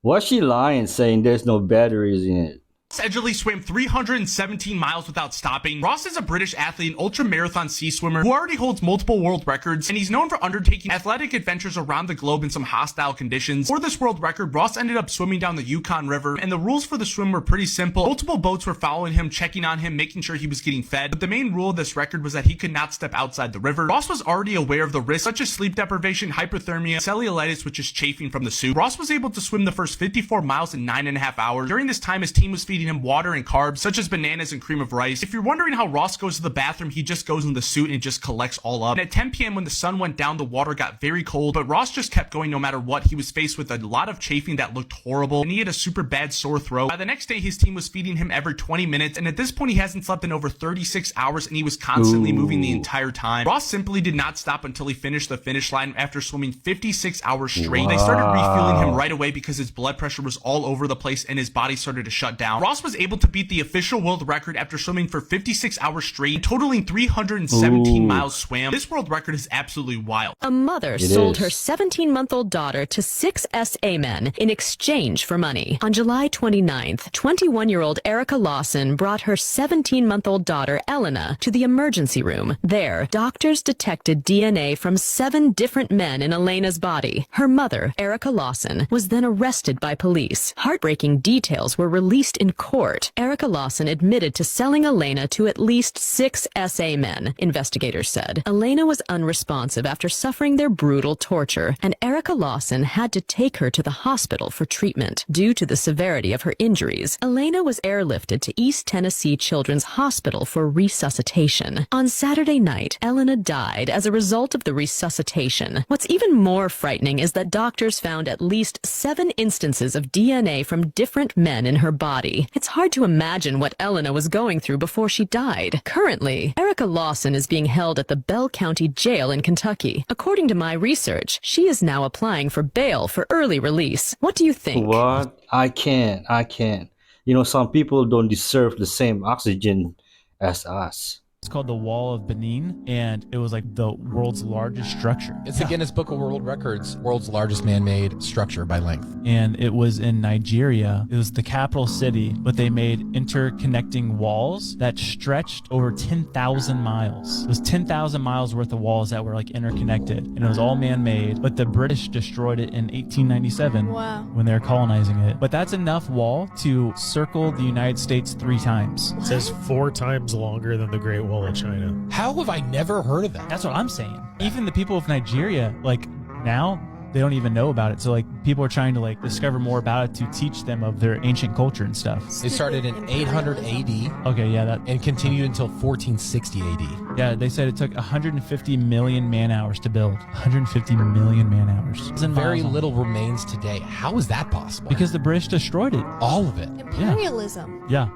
Was she lying saying there's no batteries in it? Edgerly swam 317 miles without stopping. Ross is a British athlete and ultra-marathon sea swimmer who already holds multiple world records, and he's known for undertaking athletic adventures around the globe in some hostile conditions. For this world record, Ross ended up swimming down the Yukon River, and the rules for the swim were pretty simple. Multiple boats were following him, checking on him, making sure he was getting fed, but the main rule of this record was that he could not step outside the river. Ross was already aware of the risks such as sleep deprivation, hypothermia, cellulitis, which is chafing from the suit. Ross was able to swim the first 54 miles in 9.5 hours. During this time, his team was feeding him water and carbs such as bananas and cream of rice. If you're wondering how Ross goes to the bathroom, he just goes in the suit and just collects all up. And at 10 p.m. when the sun went down, the water got very cold, but Ross just kept going no matter what. He was faced with a lot of chafing that looked horrible, and he had a super bad sore throat. By the next day, his team was feeding him every 20 minutes, and at this point, he hasn't slept in over 36 hours, and he was constantly moving the entire time. Ross simply did not stop until he finished the finish line after swimming 56 hours straight. They started refueling him right away because his blood pressure was all over the place and his body started to shut down. Ross was able to beat the official world record after swimming for 56 hours straight, totaling 317 miles swam. This world record is absolutely wild. A mother sold her 17-month-old daughter to 6 SA men in exchange for money. On July 29th, 21-year-old Erica Lawson brought her 17-month-old daughter, Elena, to the emergency room. There, doctors detected DNA from 7 different men in Elena's body. Her mother, Erica Lawson, was then arrested by police. Heartbreaking details were released in court. Erica Lawson admitted to selling Elena to at least 6 SA men, investigators said. Elena was unresponsive after suffering their brutal torture, and Erica Lawson had to take her to the hospital for treatment. Due to the severity of her injuries, Elena was airlifted to East Tennessee Children's Hospital for resuscitation. On Saturday night, Elena died as a result of the resuscitation. What's even more frightening is that doctors found at least 7 instances of DNA from different men in her body. It's hard to imagine what Elena was going through before she died. Currently, Erica Lawson is being held at the Bell County Jail in Kentucky. According to my research, she is now applying for bail for early release. What do you think? What? I can't. I can't. You know, some people don't deserve the same oxygen as us. It's called the Wall of Benin, and it was like the world's largest structure. It's the Guinness Book of World Records, world's largest man-made structure by length. And it was in Nigeria. It was the capital city, but they made interconnecting walls that stretched over 10,000 miles. It was 10,000 miles worth of walls that were like interconnected, and it was all man-made, but the British destroyed it in 1897 when they were colonizing it. But that's enough wall to circle the United States 3 times. It says 4 times longer than the Great Wall of China. How have I never heard of that? That's what I'm saying. Even the people of Nigeria, like now, they don't even know about it. So like people are trying to like discover more about it to teach them of their ancient culture and stuff. It started in 800 AD. Okay, yeah, that and continued until 1460 AD. Yeah, they said it took 150 million man hours to build. 150 million man hours. Very little remains today. How is that possible? Because the British destroyed it. All of it. Imperialism. Yeah.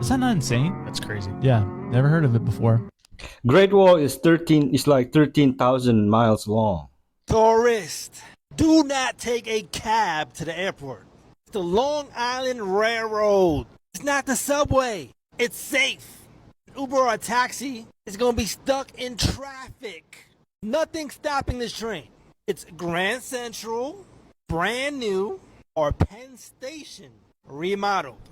Is that not insane? That's crazy. Yeah, never heard of it before. Great Wall is like 13,000 miles long. Tourists, do not take a cab to the airport. It's the Long Island Railroad. It's not the subway. It's safe. Uber or a taxi is going to be stuck in traffic. Nothing stopping this train. It's Grand Central, brand new, or Penn Station, remodeled,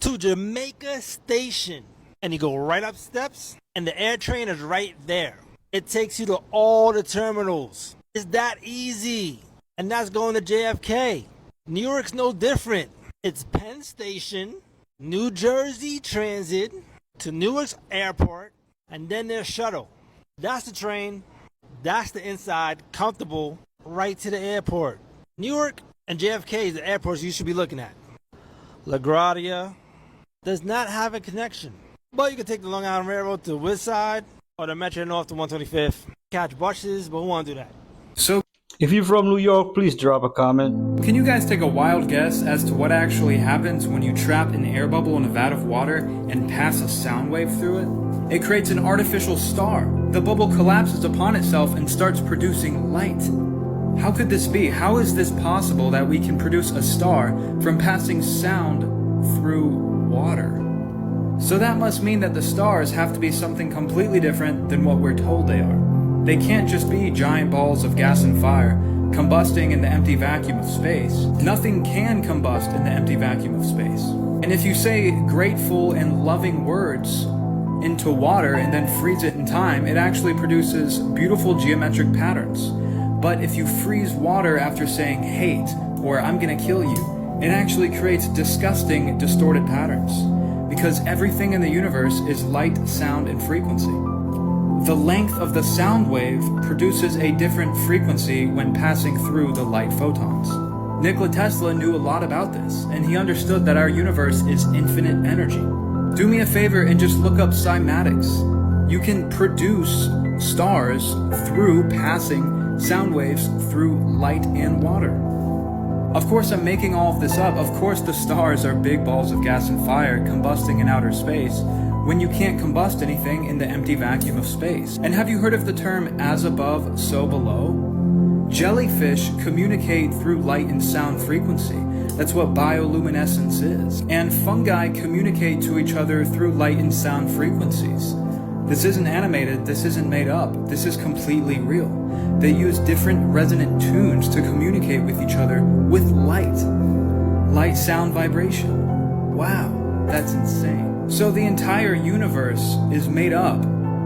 to Jamaica Station. And you go right up steps, and the air train is right there. It takes you to all the terminals. It's that easy. And that's going to JFK. New York's no different. It's Penn Station, New Jersey Transit, to Newark's airport, and then their shuttle. That's the train. That's the inside, comfortable, right to the airport. Newark and JFK is the airports you should be looking at. LaGuardia does not have a connection. But you can take the Long Island Railroad to the west side or the Metro North to 125th. Catch buses, but who want to do that? So, if you're from New York, please drop a comment. Can you guys take a wild guess as to what actually happens when you trap an air bubble in a vat of water and pass a sound wave through it? It creates an artificial star. The bubble collapses upon itself and starts producing light. How could this be? How is this possible that we can produce a star from passing sound through water? So that must mean that the stars have to be something completely different than what we're told they are. They can't just be giant balls of gas and fire combusting in the empty vacuum of space. Nothing can combust in the empty vacuum of space. And if you say grateful and loving words into water and then freeze it in time, it actually produces beautiful geometric patterns. But if you freeze water after saying hate or I'm gonna kill you, it actually creates disgusting, distorted patterns. Because everything in the universe is light, sound, and frequency. The length of the sound wave produces a different frequency when passing through the light photons. Nikola Tesla knew a lot about this, and he understood that our universe is infinite energy. Do me a favor and just look up cymatics. You can produce stars through passing sound waves through light and water. Of course, I'm making all of this up. Of course, the stars are big balls of gas and fire combusting in outer space when you can't combust anything in the empty vacuum of space. And have you heard of the term as above, so below? Jellyfish communicate through light and sound frequency. That's what bioluminescence is. And fungi communicate to each other through light and sound frequencies. This isn't animated, this isn't made up, this is completely real. They use different resonant tunes to communicate with each other with light. Light, sound, vibration. Wow, that's insane. So the entire universe is made up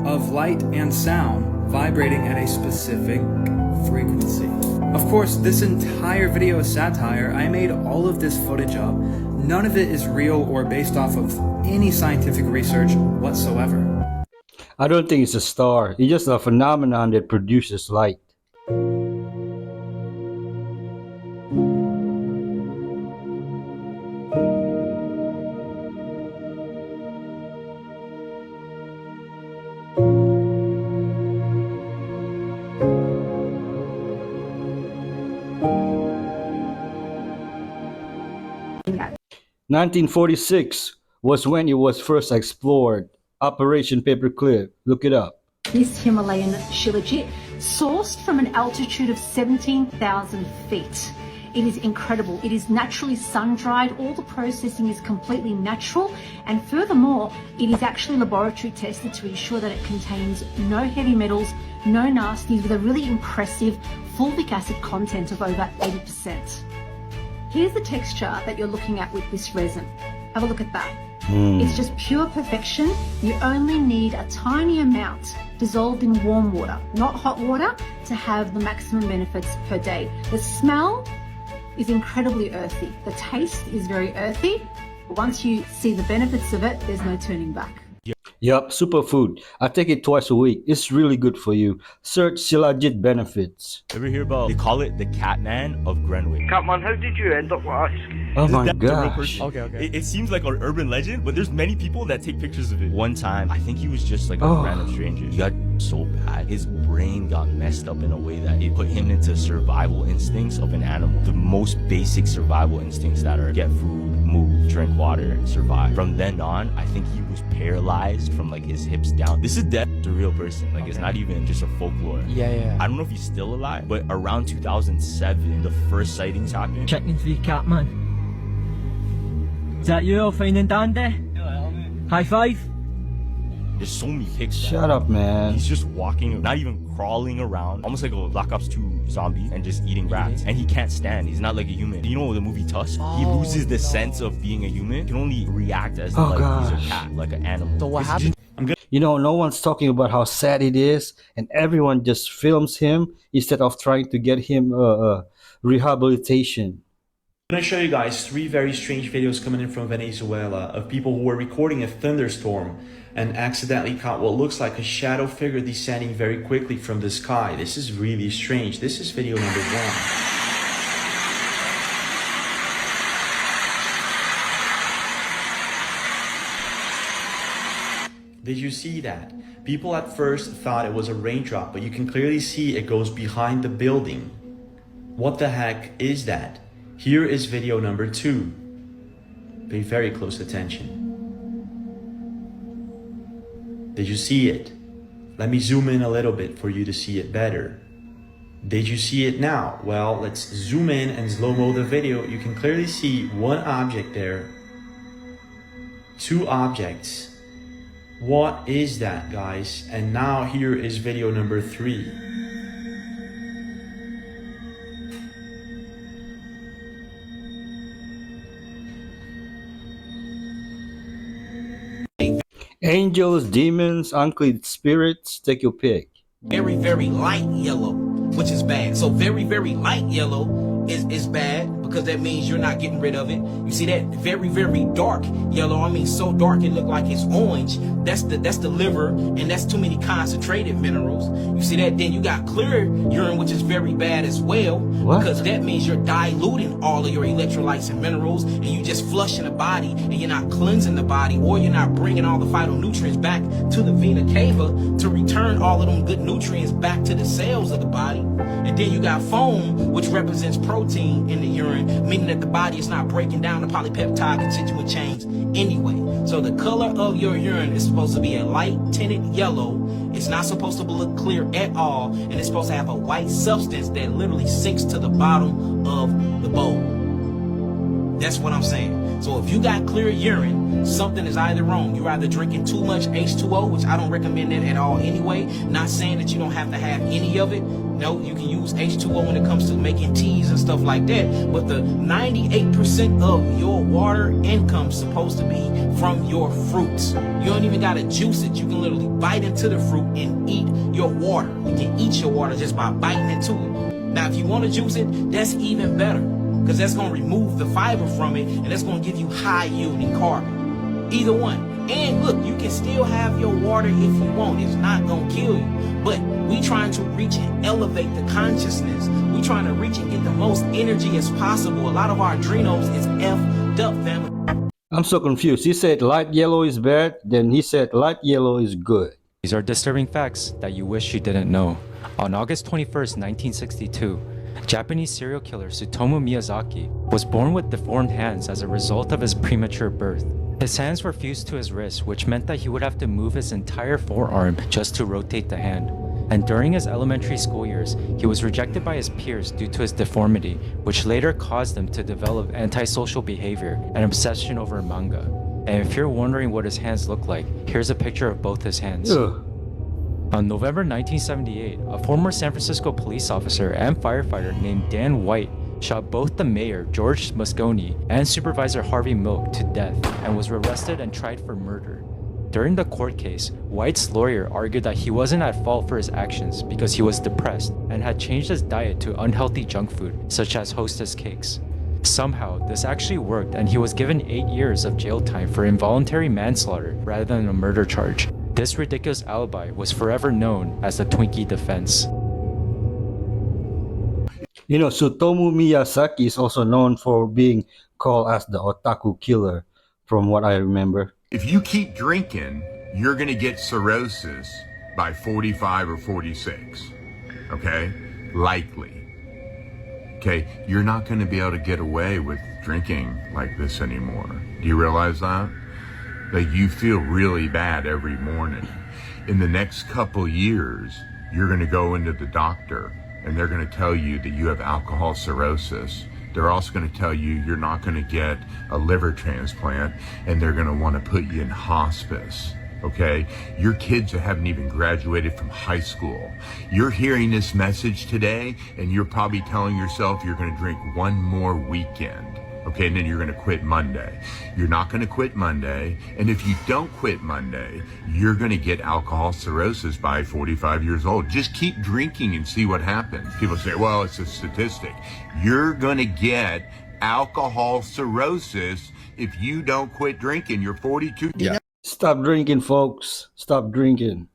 of light and sound vibrating at a specific frequency. Of course, this entire video is satire. I made all of this footage up. None of it is real or based off of any scientific research whatsoever. I don't think it's a star. It's just a phenomenon that produces light. 1946 was when it was first explored. Operation Paperclip. Look it up. This Himalayan shilajit, sourced from an altitude of 17,000 feet. It is incredible. It is naturally sun-dried. All the processing is completely natural. And furthermore, it is actually laboratory tested to ensure that it contains no heavy metals, no nasties, with a really impressive fulvic acid content of over 80%. Here's the texture that you're looking at with this resin. Have a look at that. It's just pure perfection. You only need a tiny amount dissolved in warm water, not hot water, to have the maximum benefits per day. The smell is incredibly earthy. The taste is very earthy. Once you see the benefits of it, there's no turning back. Yup, superfood. I take it twice a week. It's really good for you. Search Shilajit benefits. Ever hear about, they call it the Catman of Grenwick. Catman, how did you end up with ice? Oh my Is that the real gosh. person? Okay. It seems like an urban legend, but there's many people that take pictures of it. One time, I think he was just like a random stranger. He got so bad, his brain got messed up in a way that it put him into survival instincts of an animal. The most basic survival instincts that are get food, move, drink water, survive. From then on, I think he was paralyzed from like his hips down. This is dead. The real person. Like it's not even just a folklore. Yeah. I don't know if he's still alive, but around 2007, the first sightings happened. Checking for you, Catman. Is that you, fine and dandy? High five. There's so many pics. Shut up, man. He's just walking, not even crawling around, almost like a Black Ops 2 zombie, and just eating rats. And he can't stand. He's not like a human. You know the movie Tusk? He loses the sense of being a human. He can only react as like he's a cat, like an animal. So what happened? You know, no one's talking about how sad it is, and everyone just films him instead of trying to get him rehabilitation. I'm going to show you guys 3 very strange videos coming in from Venezuela of people who were recording a thunderstorm and accidentally caught what looks like a shadow figure descending very quickly from the sky. This is really strange. This is video number 1. Did you see that? People at first thought it was a raindrop, but you can clearly see it goes behind the building. What the heck is that? Here is video number 2. Pay very close attention. Did you see it? Let me zoom in a little bit for you to see it better. Did you see it now? Well, let's zoom in and slow-mo the video. You can clearly see one object there. 2 objects. What is that, guys? And now here is video number 3. Angels, demons, unclean spirits, take your pick. Very, very light yellow, which is bad. So very, very light yellow is bad because that means you're not getting rid of it. You see that very, very dark yellow, I mean so dark it look like it's orange. That's the liver, and that's too many concentrated minerals. You see that? Then you got clear urine, which is very bad as well. What? Because that means you're diluting all of your electrolytes and minerals, and you just flushing the body, and you're not cleansing the body, or you're not bringing all the phytonutrients back to the vena cava to return all of them good nutrients back to the cells of the body. And then you got foam, which represents protein in the urine, meaning that the body is not breaking down the polypeptide constituent chains anyway. So the color of your urine is supposed to be a light tinted yellow. It's not supposed to look clear at all, and it's supposed to have a white substance that literally sinks to the bottom of the bowl. That's what I'm saying. So if you got clear urine, something is either wrong. You're either drinking too much H2O, which I don't recommend that at all anyway. Not saying that you don't have to have any of it. No, you can use H2O when it comes to making teas and stuff like that. But the 98% of your water income's supposed to be from your fruits. You don't even gotta juice it. You can literally bite into the fruit and eat your water. You can eat your water just by biting into it. Now, if you want to juice it, that's even better, because that's going to remove the fiber from it, and that's going to give you high yielding carbon. Either one. And look, you can still have your water if you want. It's not going to kill you. But we trying to reach and elevate the consciousness. We trying to reach and get the most energy as possible. A lot of our adrenals is effed up, family. I'm so confused. He said light yellow is bad, then he said light yellow is good. These are disturbing facts that you wish you didn't know. On August 21st, 1962, Japanese serial killer Tsutomu Miyazaki was born with deformed hands as a result of his premature birth. His hands were fused to his wrist, which meant that he would have to move his entire forearm just to rotate the hand. And during his elementary school years, he was rejected by his peers due to his deformity, which later caused him to develop antisocial behavior and obsession over manga. And if you're wondering what his hands look like, here's a picture of both his hands. Ugh. On November 1978, a former San Francisco police officer and firefighter named Dan White shot both the mayor, George Moscone, and supervisor Harvey Milk to death and was arrested and tried for murder. During the court case, White's lawyer argued that he wasn't at fault for his actions because he was depressed and had changed his diet to unhealthy junk food, such as Hostess cakes. Somehow, this actually worked and he was given 8 years of jail time for involuntary manslaughter rather than a murder charge. This ridiculous alibi was forever known as the Twinkie defense. You know, Tsutomu Miyazaki is also known for being called as the otaku killer, from what I remember. If you keep drinking, you're going to get cirrhosis by 45 or 46. Okay? Likely. Okay? You're not going to be able to get away with drinking like this anymore. Do you realize that? Like, you feel really bad every morning. In the next couple years, you're going to go into the doctor and they're going to tell you that you have alcohol cirrhosis. They're also going to tell you you're not going to get a liver transplant and they're going to want to put you in hospice. Okay? Your kids haven't even graduated from high school. You're hearing this message today and you're probably telling yourself you're going to drink one more weekend. Okay, and then you're going to quit Monday. You're not going to quit Monday, and if you don't quit Monday, you're going to get alcohol cirrhosis by 45 years old. Just keep drinking and see what happens. People say, well, it's a statistic. You're going to get alcohol cirrhosis if you don't quit drinking. You're 42. Yeah. Stop drinking, folks. Stop drinking.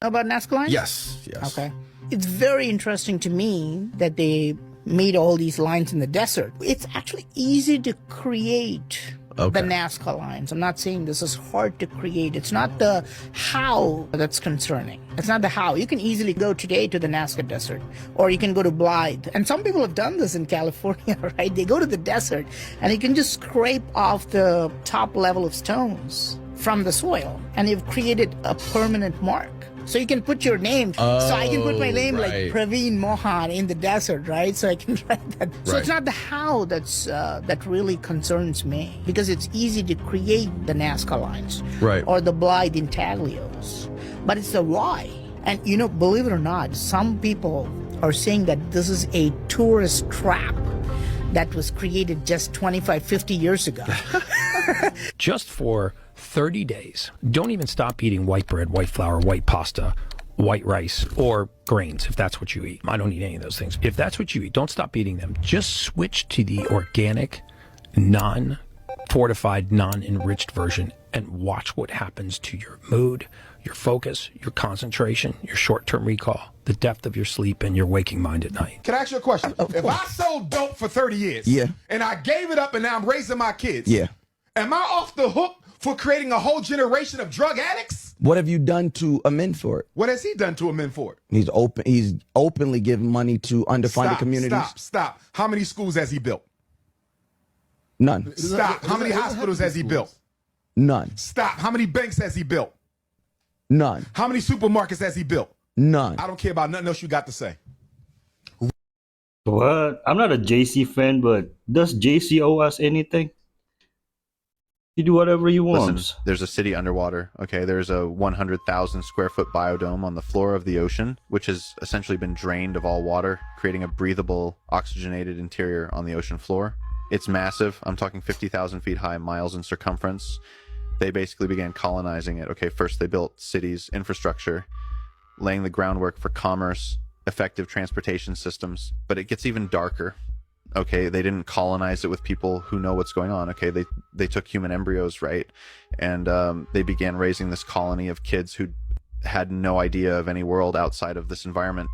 Know about Nazca lines? Yes. Okay. It's very interesting to me that they made all these lines in the desert. It's actually easy to create the Nazca lines. I'm not saying this is hard to create. It's not the how that's concerning. It's not the how. You can easily go today to the Nazca Desert, or you can go to Blythe. And some people have done this in California, right? They go to the desert and you can just scrape off the top level of stones from the soil, and you've created a permanent mark. So you can put your name. So I can put my name like Praveen Mohan in the desert, right? So I can write that. So it's not the how that's that really concerns me, because it's easy to create the Nazca lines, or the Blythe intaglios, but it's the why. And you know, believe it or not, some people are saying that this is a tourist trap that was created just 25, 50 years ago. Just for 30 days, don't even stop eating white bread, white flour, white pasta, white rice, or grains, if that's what you eat. I don't eat any of those things. If that's what you eat, don't stop eating them. Just switch to the organic, non-fortified, non-enriched version and watch what happens to your mood, your focus, your concentration, your short-term recall, the depth of your sleep, and your waking mind at night. Can I ask you a question? If I sold dope for 30 years, and I gave it up and now I'm raising my kids, am I off the hook for creating a whole generation of drug addicts? What have you done to amend for it? What has he done to amend for it? He's openly giving money to underfunded communities. Stop. How many schools has he built? None. Stop. How many hospitals has he built? None. Stop. How many banks has he built? None. How many supermarkets has he built? None. I don't care about nothing else you got to say. What? I'm not a JC fan, but does JC owe us anything? You do whatever you want. Listen, there's a city underwater. Okay, there's a 100,000 square foot biodome on the floor of the ocean, which has essentially been drained of all water, creating a breathable, oxygenated interior on the ocean floor. It's massive. I'm talking 50,000 feet high, miles in circumference. They basically began colonizing it. Okay, first they built cities, infrastructure, laying the groundwork for commerce, effective transportation systems, but it gets even darker. Okay, they didn't colonize it with people who know what's going on. Okay, they took human embryos, right? And they began raising this colony of kids who had no idea of any world outside of this environment.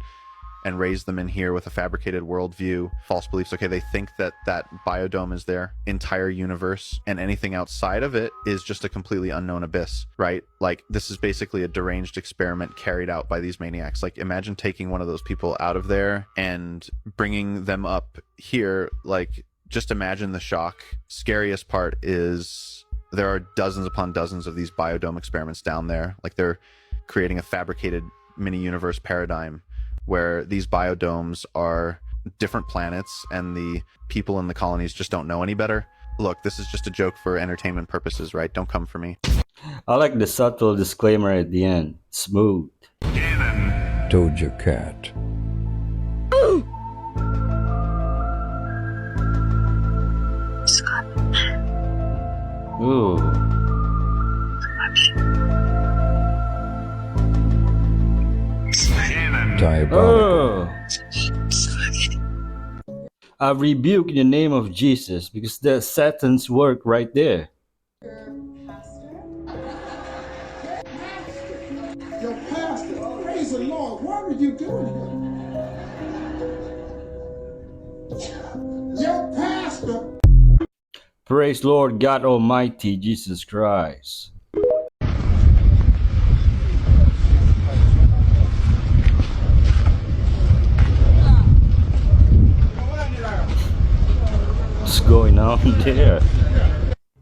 and raise them in here with a fabricated worldview, false beliefs. Okay, they think that that biodome is their entire universe, and anything outside of it is just a completely unknown abyss, right? Like, this is basically a deranged experiment carried out by these maniacs. Like, imagine taking one of those people out of there and bringing them up here. Like, just imagine the shock. Scariest part is there are dozens upon dozens of these biodome experiments down there. Like, they're creating a fabricated mini universe paradigm where these biodomes are different planets and the people in the colonies just don't know any better. Look, this is just a joke for entertainment purposes, right? Don't come for me. I like the subtle disclaimer at the end. Smooth. Doja Cat. Ooh. Diabolical. I rebuke in the name of Jesus, because that's Satan's work right there. Your pastor, praise the Lord. What are you doing here? Your pastor. Praise Lord God Almighty Jesus Christ. What's going on there?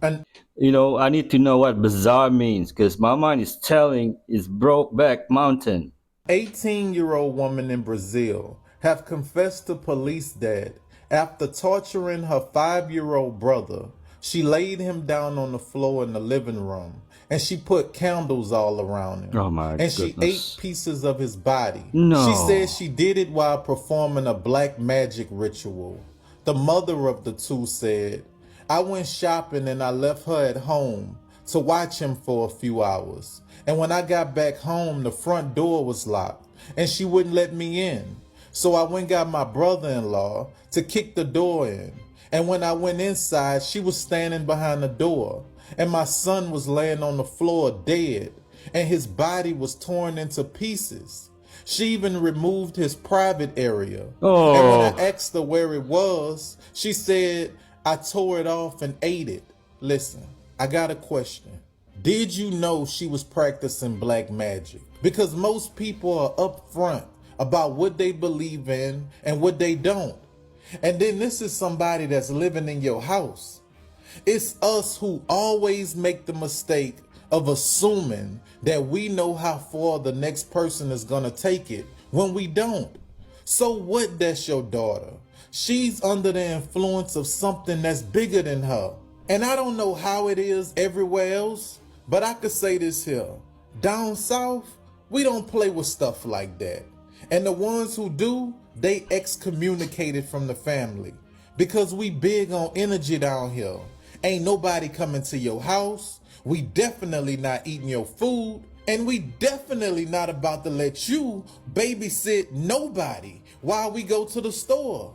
And you know, I need to know what bizarre means, because my mind is telling it's Brokeback Mountain. 18-year-old woman in Brazil have confessed to police that after torturing her 5-year-old brother, she laid him down on the floor in the living room and she put candles all around him. Oh my and goodness. She ate pieces of his body. No. She said she did it while performing a black magic ritual. The mother of the two said, "I went shopping and I left her at home to watch him for a few hours. And when I got back home, the front door was locked and she wouldn't let me in. So I went and got my brother-in-law to kick the door in. And when I went inside, she was standing behind the door and my son was laying on the floor dead and his body was torn into pieces. She even removed his private area. Oh. And when I asked her where it was, she said, I tore it off and ate it." Listen, I got a question. Did you know she was practicing black magic? Because most people are upfront about what they believe in and what they don't. And then this is somebody that's living in your house. It's us who always make the mistake of assuming that we know how far the next person is gonna take it when we don't. So what, that's your daughter? She's under the influence of something that's bigger than her. And I don't know how it is everywhere else, but I could say this here. Down south, we don't play with stuff like that. And the ones who do, they excommunicated from the family. Because we big on energy down here. Ain't nobody coming to your house. We definitely not eating your food. And we definitely not about to let you babysit nobody while we go to the store.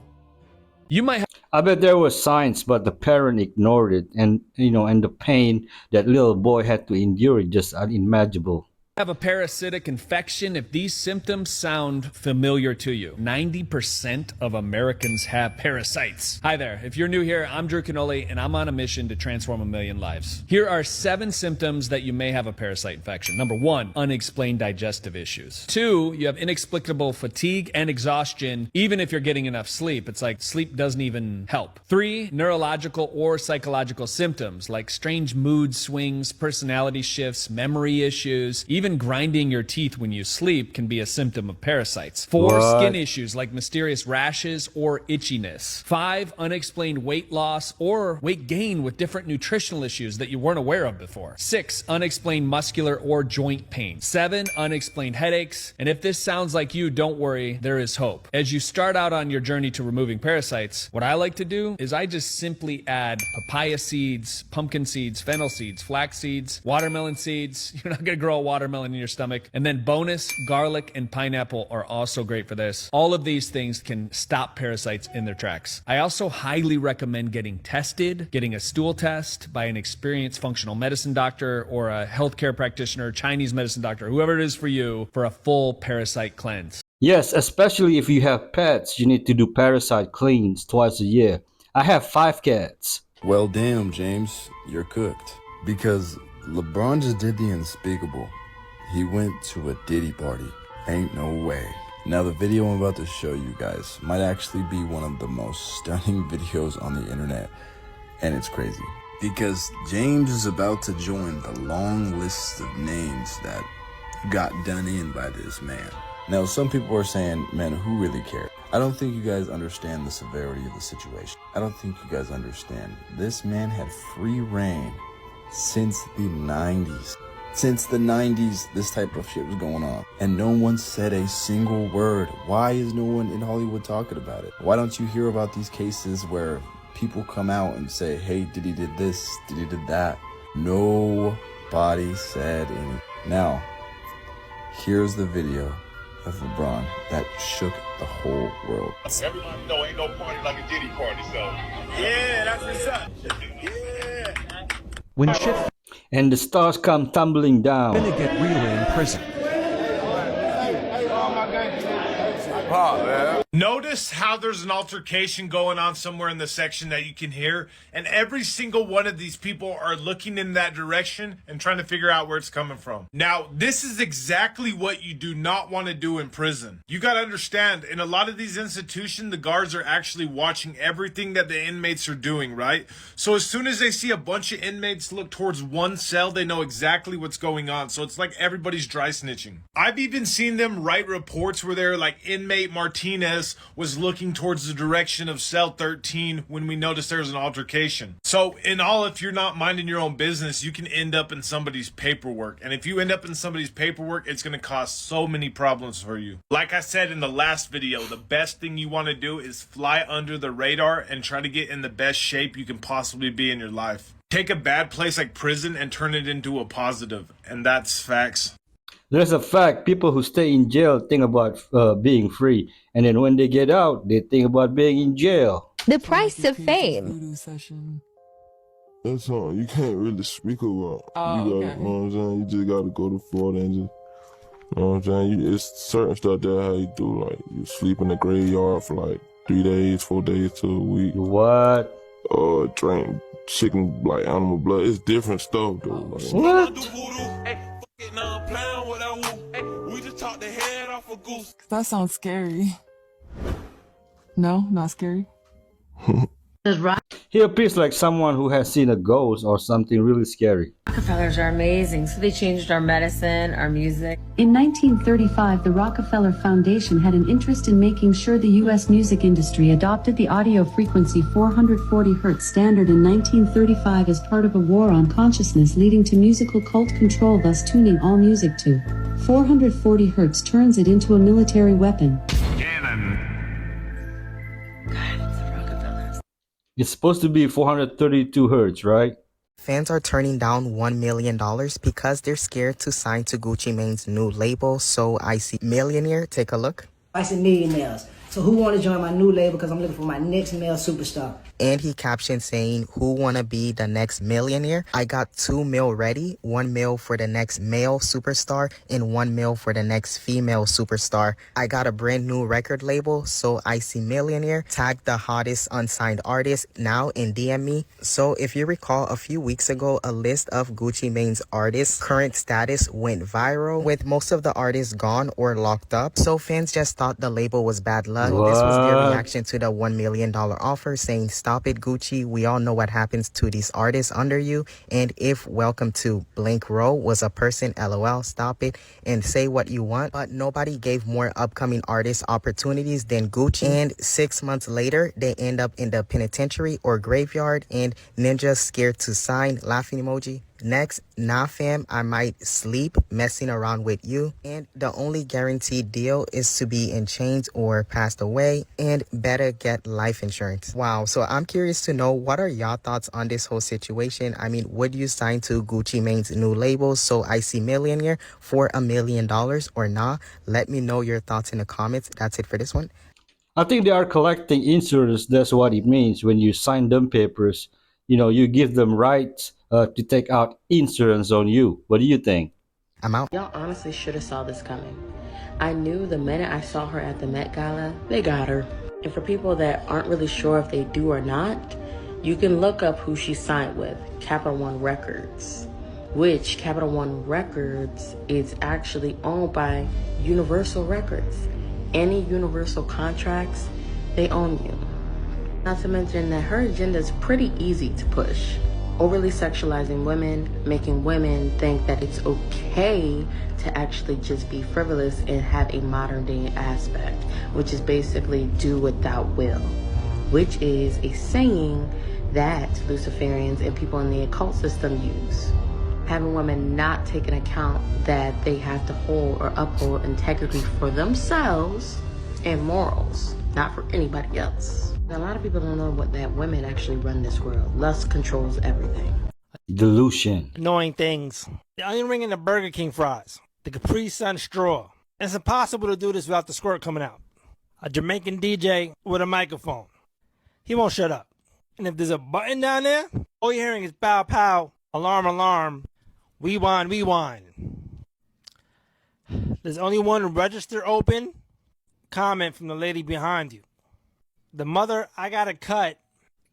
You might have, I bet there was signs, but the parent ignored it, and and the pain that little boy had to endure is just unimaginable. Have a parasitic infection if these symptoms sound familiar to you. 90% of Americans have parasites. Hi there, if you're new here, I'm Drew Canoli and I'm on a mission to transform 1 million lives. Here are 7 symptoms that you may have a parasite infection. Number 1, unexplained digestive issues. 2, you have inexplicable fatigue and exhaustion even if you're getting enough sleep. It's like sleep doesn't even help. 3, neurological or psychological symptoms like strange mood swings, personality shifts, memory issues, even grinding your teeth when you sleep can be a symptom of parasites. 4, What? skin issues like mysterious rashes or itchiness. 5, unexplained weight loss or weight gain with different nutritional issues that you weren't aware of before. 6, unexplained muscular or joint pain. 7, unexplained headaches. And if this sounds like you, don't worry, there is hope. As you start out on your journey to removing parasites, what I like to do is I just simply add papaya seeds, pumpkin seeds, fennel seeds, flax seeds, watermelon seeds. You're not gonna grow a watermelon in your stomach. And then bonus, garlic and pineapple are also great for this. All of these things can stop parasites in their tracks. I also highly recommend getting tested, getting a stool test by an experienced functional medicine doctor or a healthcare practitioner, Chinese medicine doctor, whoever it is for you, for a full parasite cleanse. Yes, especially if you have pets, you need to do parasite cleans twice a year. I have 5 cats. Well, damn, James, you're cooked. Because LeBron just did the unspeakable. He went to a Diddy party. Ain't no way. Now, the video I'm about to show you guys might actually be one of the most stunning videos on the internet. And it's crazy. Because James is about to join the long list of names that got done in by this man. Now, some people are saying, man, who really cares? I don't think you guys understand the severity of the situation. I don't think you guys understand. This man had free reign since the 90s. Since the 90s, this type of shit was going on. And no one said a single word. Why is no one in Hollywood talking about it? Why don't you hear about these cases where people come out and say, hey, Diddy did this, Diddy did that? Nobody said anything. Now, here's the video of LeBron that shook the whole world. Everybody know ain't no party like a Diddy party, so. Yeah, that's what's up. Yeah. When shit and the stars come tumbling down. Gonna get real in prison. Notice how there's an altercation going on somewhere in the section that you can hear, and every single one of these people are looking in that direction and trying to figure out where it's coming from. Now, this is exactly what you do not want to do in prison. You got to understand, in a lot of these institutions, the guards are actually watching everything that the inmates are doing, right? So as soon as they see a bunch of inmates look towards one cell, they know exactly what's going on. So it's like everybody's dry snitching. I've even seen them write reports where they're like, inmate Martinez was looking towards the direction of cell 13 when we noticed there was an altercation. So in all, if you're not minding your own business, you can end up in somebody's paperwork. And if you end up in somebody's paperwork, it's going to cause so many problems for you. Like I said in the last video, the best thing you want to do is fly under the radar and try to get in the best shape you can possibly be in your life. Take a bad place like prison and turn it into a positive. And that's facts. There's a fact, people who stay in jail think about being free, and then when they get out, they think about being in jail. The price of fame. That's all. You can't really speak about. Oh, You gotta, know what I'm saying? You just gotta go to Florida and just, you know what I'm saying? It's certain stuff there how you do. Like, you sleep in the graveyard for like 3 days, 4 days to a week. What? Drink chicken, like animal blood. It's different stuff though. Like, What? That sounds scary. No, not scary. He appears like someone who has seen a ghost or something really scary. Rockefellers are amazing, so they changed our medicine, our music. In 1935, the Rockefeller Foundation had an interest in making sure the U.S. music industry adopted the audio frequency 440 Hz standard in 1935 as part of a war on consciousness leading to musical cult control, thus tuning all music to 440 Hz turns it into a military weapon. It's supposed to be 432 hertz, right? Fans are turning down $1 million because they're scared to sign to Gucci Mane's new label, So I See Millionaire. Take a look. I see millionaires. So who want to join my new label because I'm looking for my next male superstar? And he captioned saying, who want to be the next millionaire? I got 2 mil ready, 1 mil for the next male superstar and 1 mil for the next female superstar. I got a brand new record label, So I See Millionaire. Tag the hottest unsigned artist now and DM me. So if you recall, a few weeks ago, a list of Gucci Mane's artists' current status went viral, with most of the artists gone or locked up. So fans just thought the label was bad luck. This was their reaction to the $1 million offer, saying, stop it, Gucci. We all know what happens to these artists under you. And if Welcome to Blank Row was a person, LOL, stop it and say what you want. But nobody gave more upcoming artists opportunities than Gucci. And 6 months later, they end up in the penitentiary or graveyard, and Ninja's scared to sign, laughing emoji. Next, nah fam, I might sleep messing around with you. And the only guaranteed deal is to be in chains or passed away, and better get life insurance. Wow, so I'm curious to know, what are y'all thoughts on this whole situation? I mean, would you sign to Gucci Mane's new label, So I See Millionaire, for $1 million or nah? Let me know your thoughts in the comments. That's it for this one. I think they are collecting insurance. That's what it means when you sign them papers. You know, you give them rights to take out insurance on you. What do you think? I'm out. Y'all honestly should have saw this coming. I knew the minute I saw her at the Met Gala, they got her. And for people that aren't really sure if they do or not, you can look up who she signed with, Capital One Records, which Capital One Records is actually owned by Universal Records. Any Universal contracts, they own you. Not to mention that her agenda is pretty easy to push. Overly sexualizing women, making women think that it's okay to actually just be frivolous and have a modern day aspect, which is basically do without will, which is a saying that Luciferians and people in the occult system use. Having women not take into account that they have to hold or uphold integrity for themselves and morals, not for anybody else. A lot of people don't know that women actually run this world. Lust controls everything. Delusion. Annoying things. The onion ring and the Burger King fries. The Capri Sun straw. It's impossible to do this without the squirt coming out. A Jamaican DJ with a microphone. He won't shut up. And if there's a button down there, all you're hearing is pow pow, alarm alarm, we whine. There's only one register open. Comment from the lady behind you. The mother, I got a cut.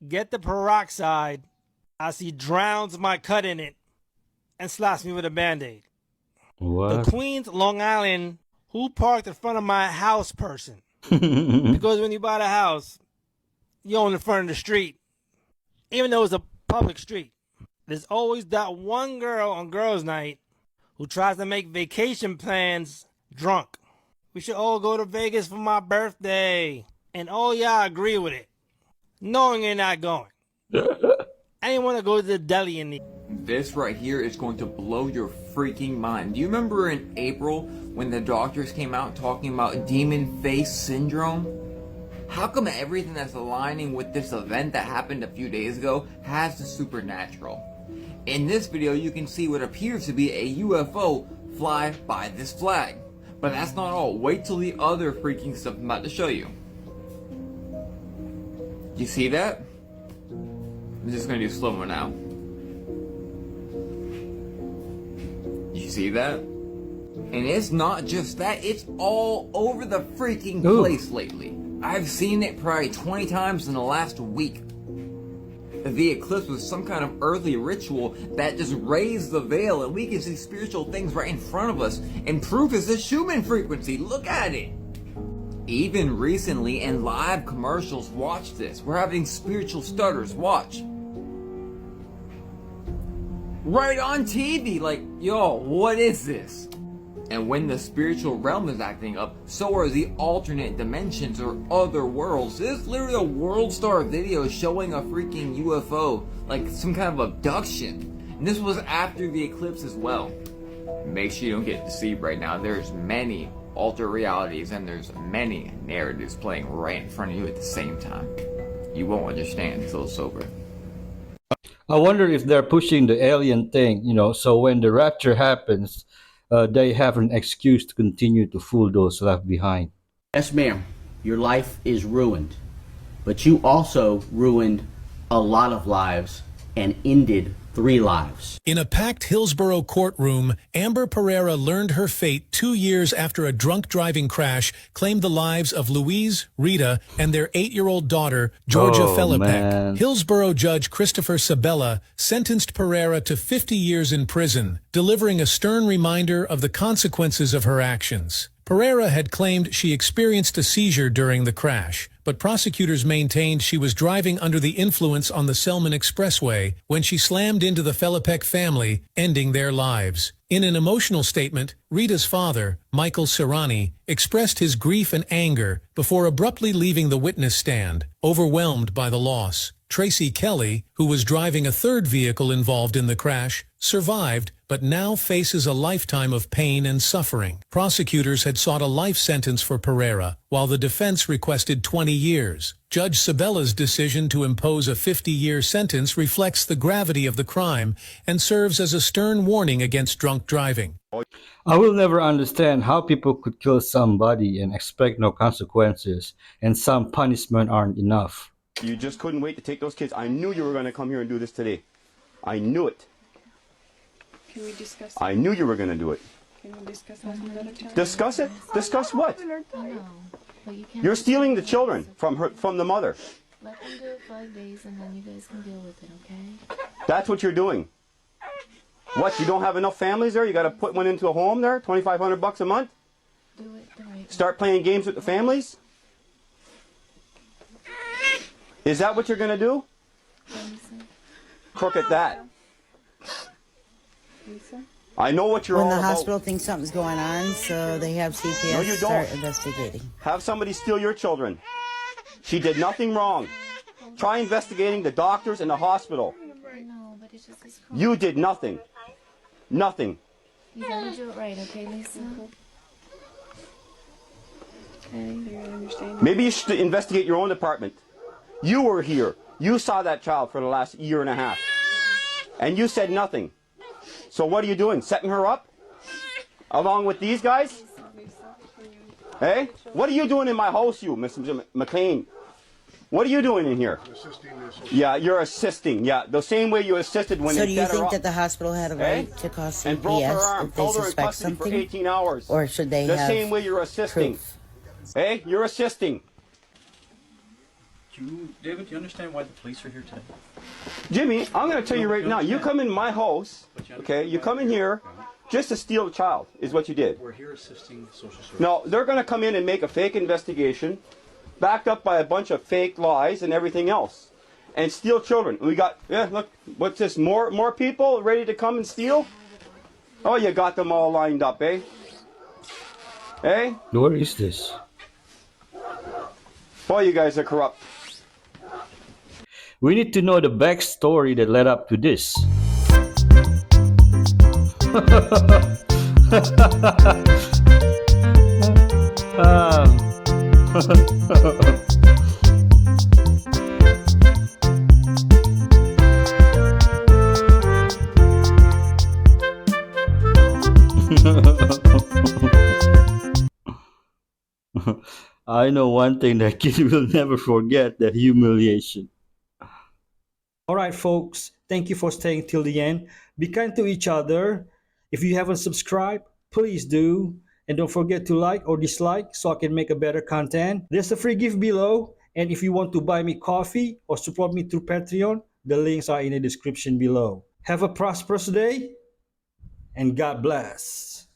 Get the peroxide. I see drowns my cut in it and slaps me with a Band-Aid. What? The Queens, Long Island, who parked in front of my house person. Because when you buy the house, you own the front of the street. Even though it's a public street. There's always that one girl on girls' night who tries to make vacation plans drunk. We should all go to Vegas for my birthday. And all y'all agree with it, knowing you're not going. I didn't want to go to the deli in the... This right here is going to blow your freaking mind. Do you remember in April when the doctors came out talking about demon face syndrome? How come everything that's aligning with this event that happened a few days ago has the supernatural? In this video, you can see what appears to be a UFO fly by this flag. But that's not all. Wait till the other freaking stuff I'm about to show you. You see that? I'm just gonna do slow-mo now. You see that? And it's not just that, it's all over the freaking place lately. I've seen it probably 20 times in the last week. The eclipse was some kind of earthly ritual that just raised the veil and we can see spiritual things right in front of us. And proof is the Schumann frequency, look at it! Even recently in live commercials, watch this. We're having spiritual stutters, watch. Right on TV, like, yo, what is this? And when the spiritual realm is acting up, so are the alternate dimensions or other worlds. This is literally a World Star video showing a freaking UFO, like some kind of abduction. And this was after the eclipse as well. Make sure you don't get deceived right now. There's many alter realities and there's many narratives playing right in front of you at the same time. You won't understand until it's over. I wonder if they're pushing the alien thing, so when the rapture happens, they have an excuse to continue to fool those left behind. Yes, ma'am. Your life is ruined. But you also ruined a lot of lives and ended 3 lives. In a packed Hillsborough courtroom, Amber Pereira learned her fate 2 years after a drunk driving crash claimed the lives of Louise, Rita, and their 8-year-old daughter, Georgia Felipek. Hillsborough Judge Christopher Sabella sentenced Pereira to 50 years in prison, delivering a stern reminder of the consequences of her actions. Pereira had claimed she experienced a seizure during the crash, but prosecutors maintained she was driving under the influence on the Selman Expressway when she slammed into the Felipek family, ending their lives. In an emotional statement, Rita's father, Michael Serrani, expressed his grief and anger before abruptly leaving the witness stand, overwhelmed by the loss. Tracy Kelly, who was driving a third vehicle involved in the crash, survived but now faces a lifetime of pain and suffering. Prosecutors had sought a life sentence for Pereira, while the defense requested 20 years. Judge Sabella's decision to impose a 50-year sentence reflects the gravity of the crime and serves as a stern warning against drunk driving. I will never understand how people could kill somebody and expect no consequences, and some punishment aren't enough. You just couldn't wait to take those kids. I knew you were going to come here and do this today. I knew it. Can we discuss? I knew you were going to do it. Can we discuss that another time? Discuss it? Discuss what? No, but you can't. You're stealing the children from the mother. Let them do it 5 days and then you guys can deal with it, okay? That's what you're doing. What, you don't have enough families there? You got to put one into a home there? $2,500 a month? Do it the right way. Start playing games with the families? Is that what you're going to do? Lisa? Crook at that. Lisa? I know what you're When all the about. hospital thinks something's going on, so they have CPS No, you start don't. investigating. Have somebody steal your children. She did nothing wrong. Try investigating the doctors and the hospital. No, but it's just this. You did nothing. Nothing. You gotta do it right, okay, Lisa? Okay. Maybe you should investigate your own department. You were here. You saw that child for the last year and a half. And you said nothing. So what are you doing? Setting her up? Along with these guys? Hey? What are you doing in my house, you, Mr. McLean? What are you doing in here? Yeah, you're assisting. Yeah, the same way you assisted when So they do you set her think up. that the hospital had a right to call And broke her CPS arm, if they held her in suspect custody for something? 18 hours. Or should they the have same way you're assisting. proof? Hey, you're assisting. David, do you understand why the police are here today? Jimmy, I'm going to tell you right now, you come in my house, okay, you come in here just to steal a child, is what you did. We're here assisting social services. No, they're going to come in and make a fake investigation, backed up by a bunch of fake lies and everything else, and steal children. We got, yeah, look, what's this, more people ready to come and steal? Oh, you got them all lined up, eh? Eh? Where is this? Boy, you guys are corrupt. We need to know the backstory that led up to this. I know one thing that kid will never forget, that humiliation. Alright folks, thank you for staying till the end. Be kind to each other. If you haven't subscribed, please do. And don't forget to like or dislike so I can make a better content. There's a free gift below. And if you want to buy me coffee or support me through Patreon, the links are in the description below. Have a prosperous day and God bless.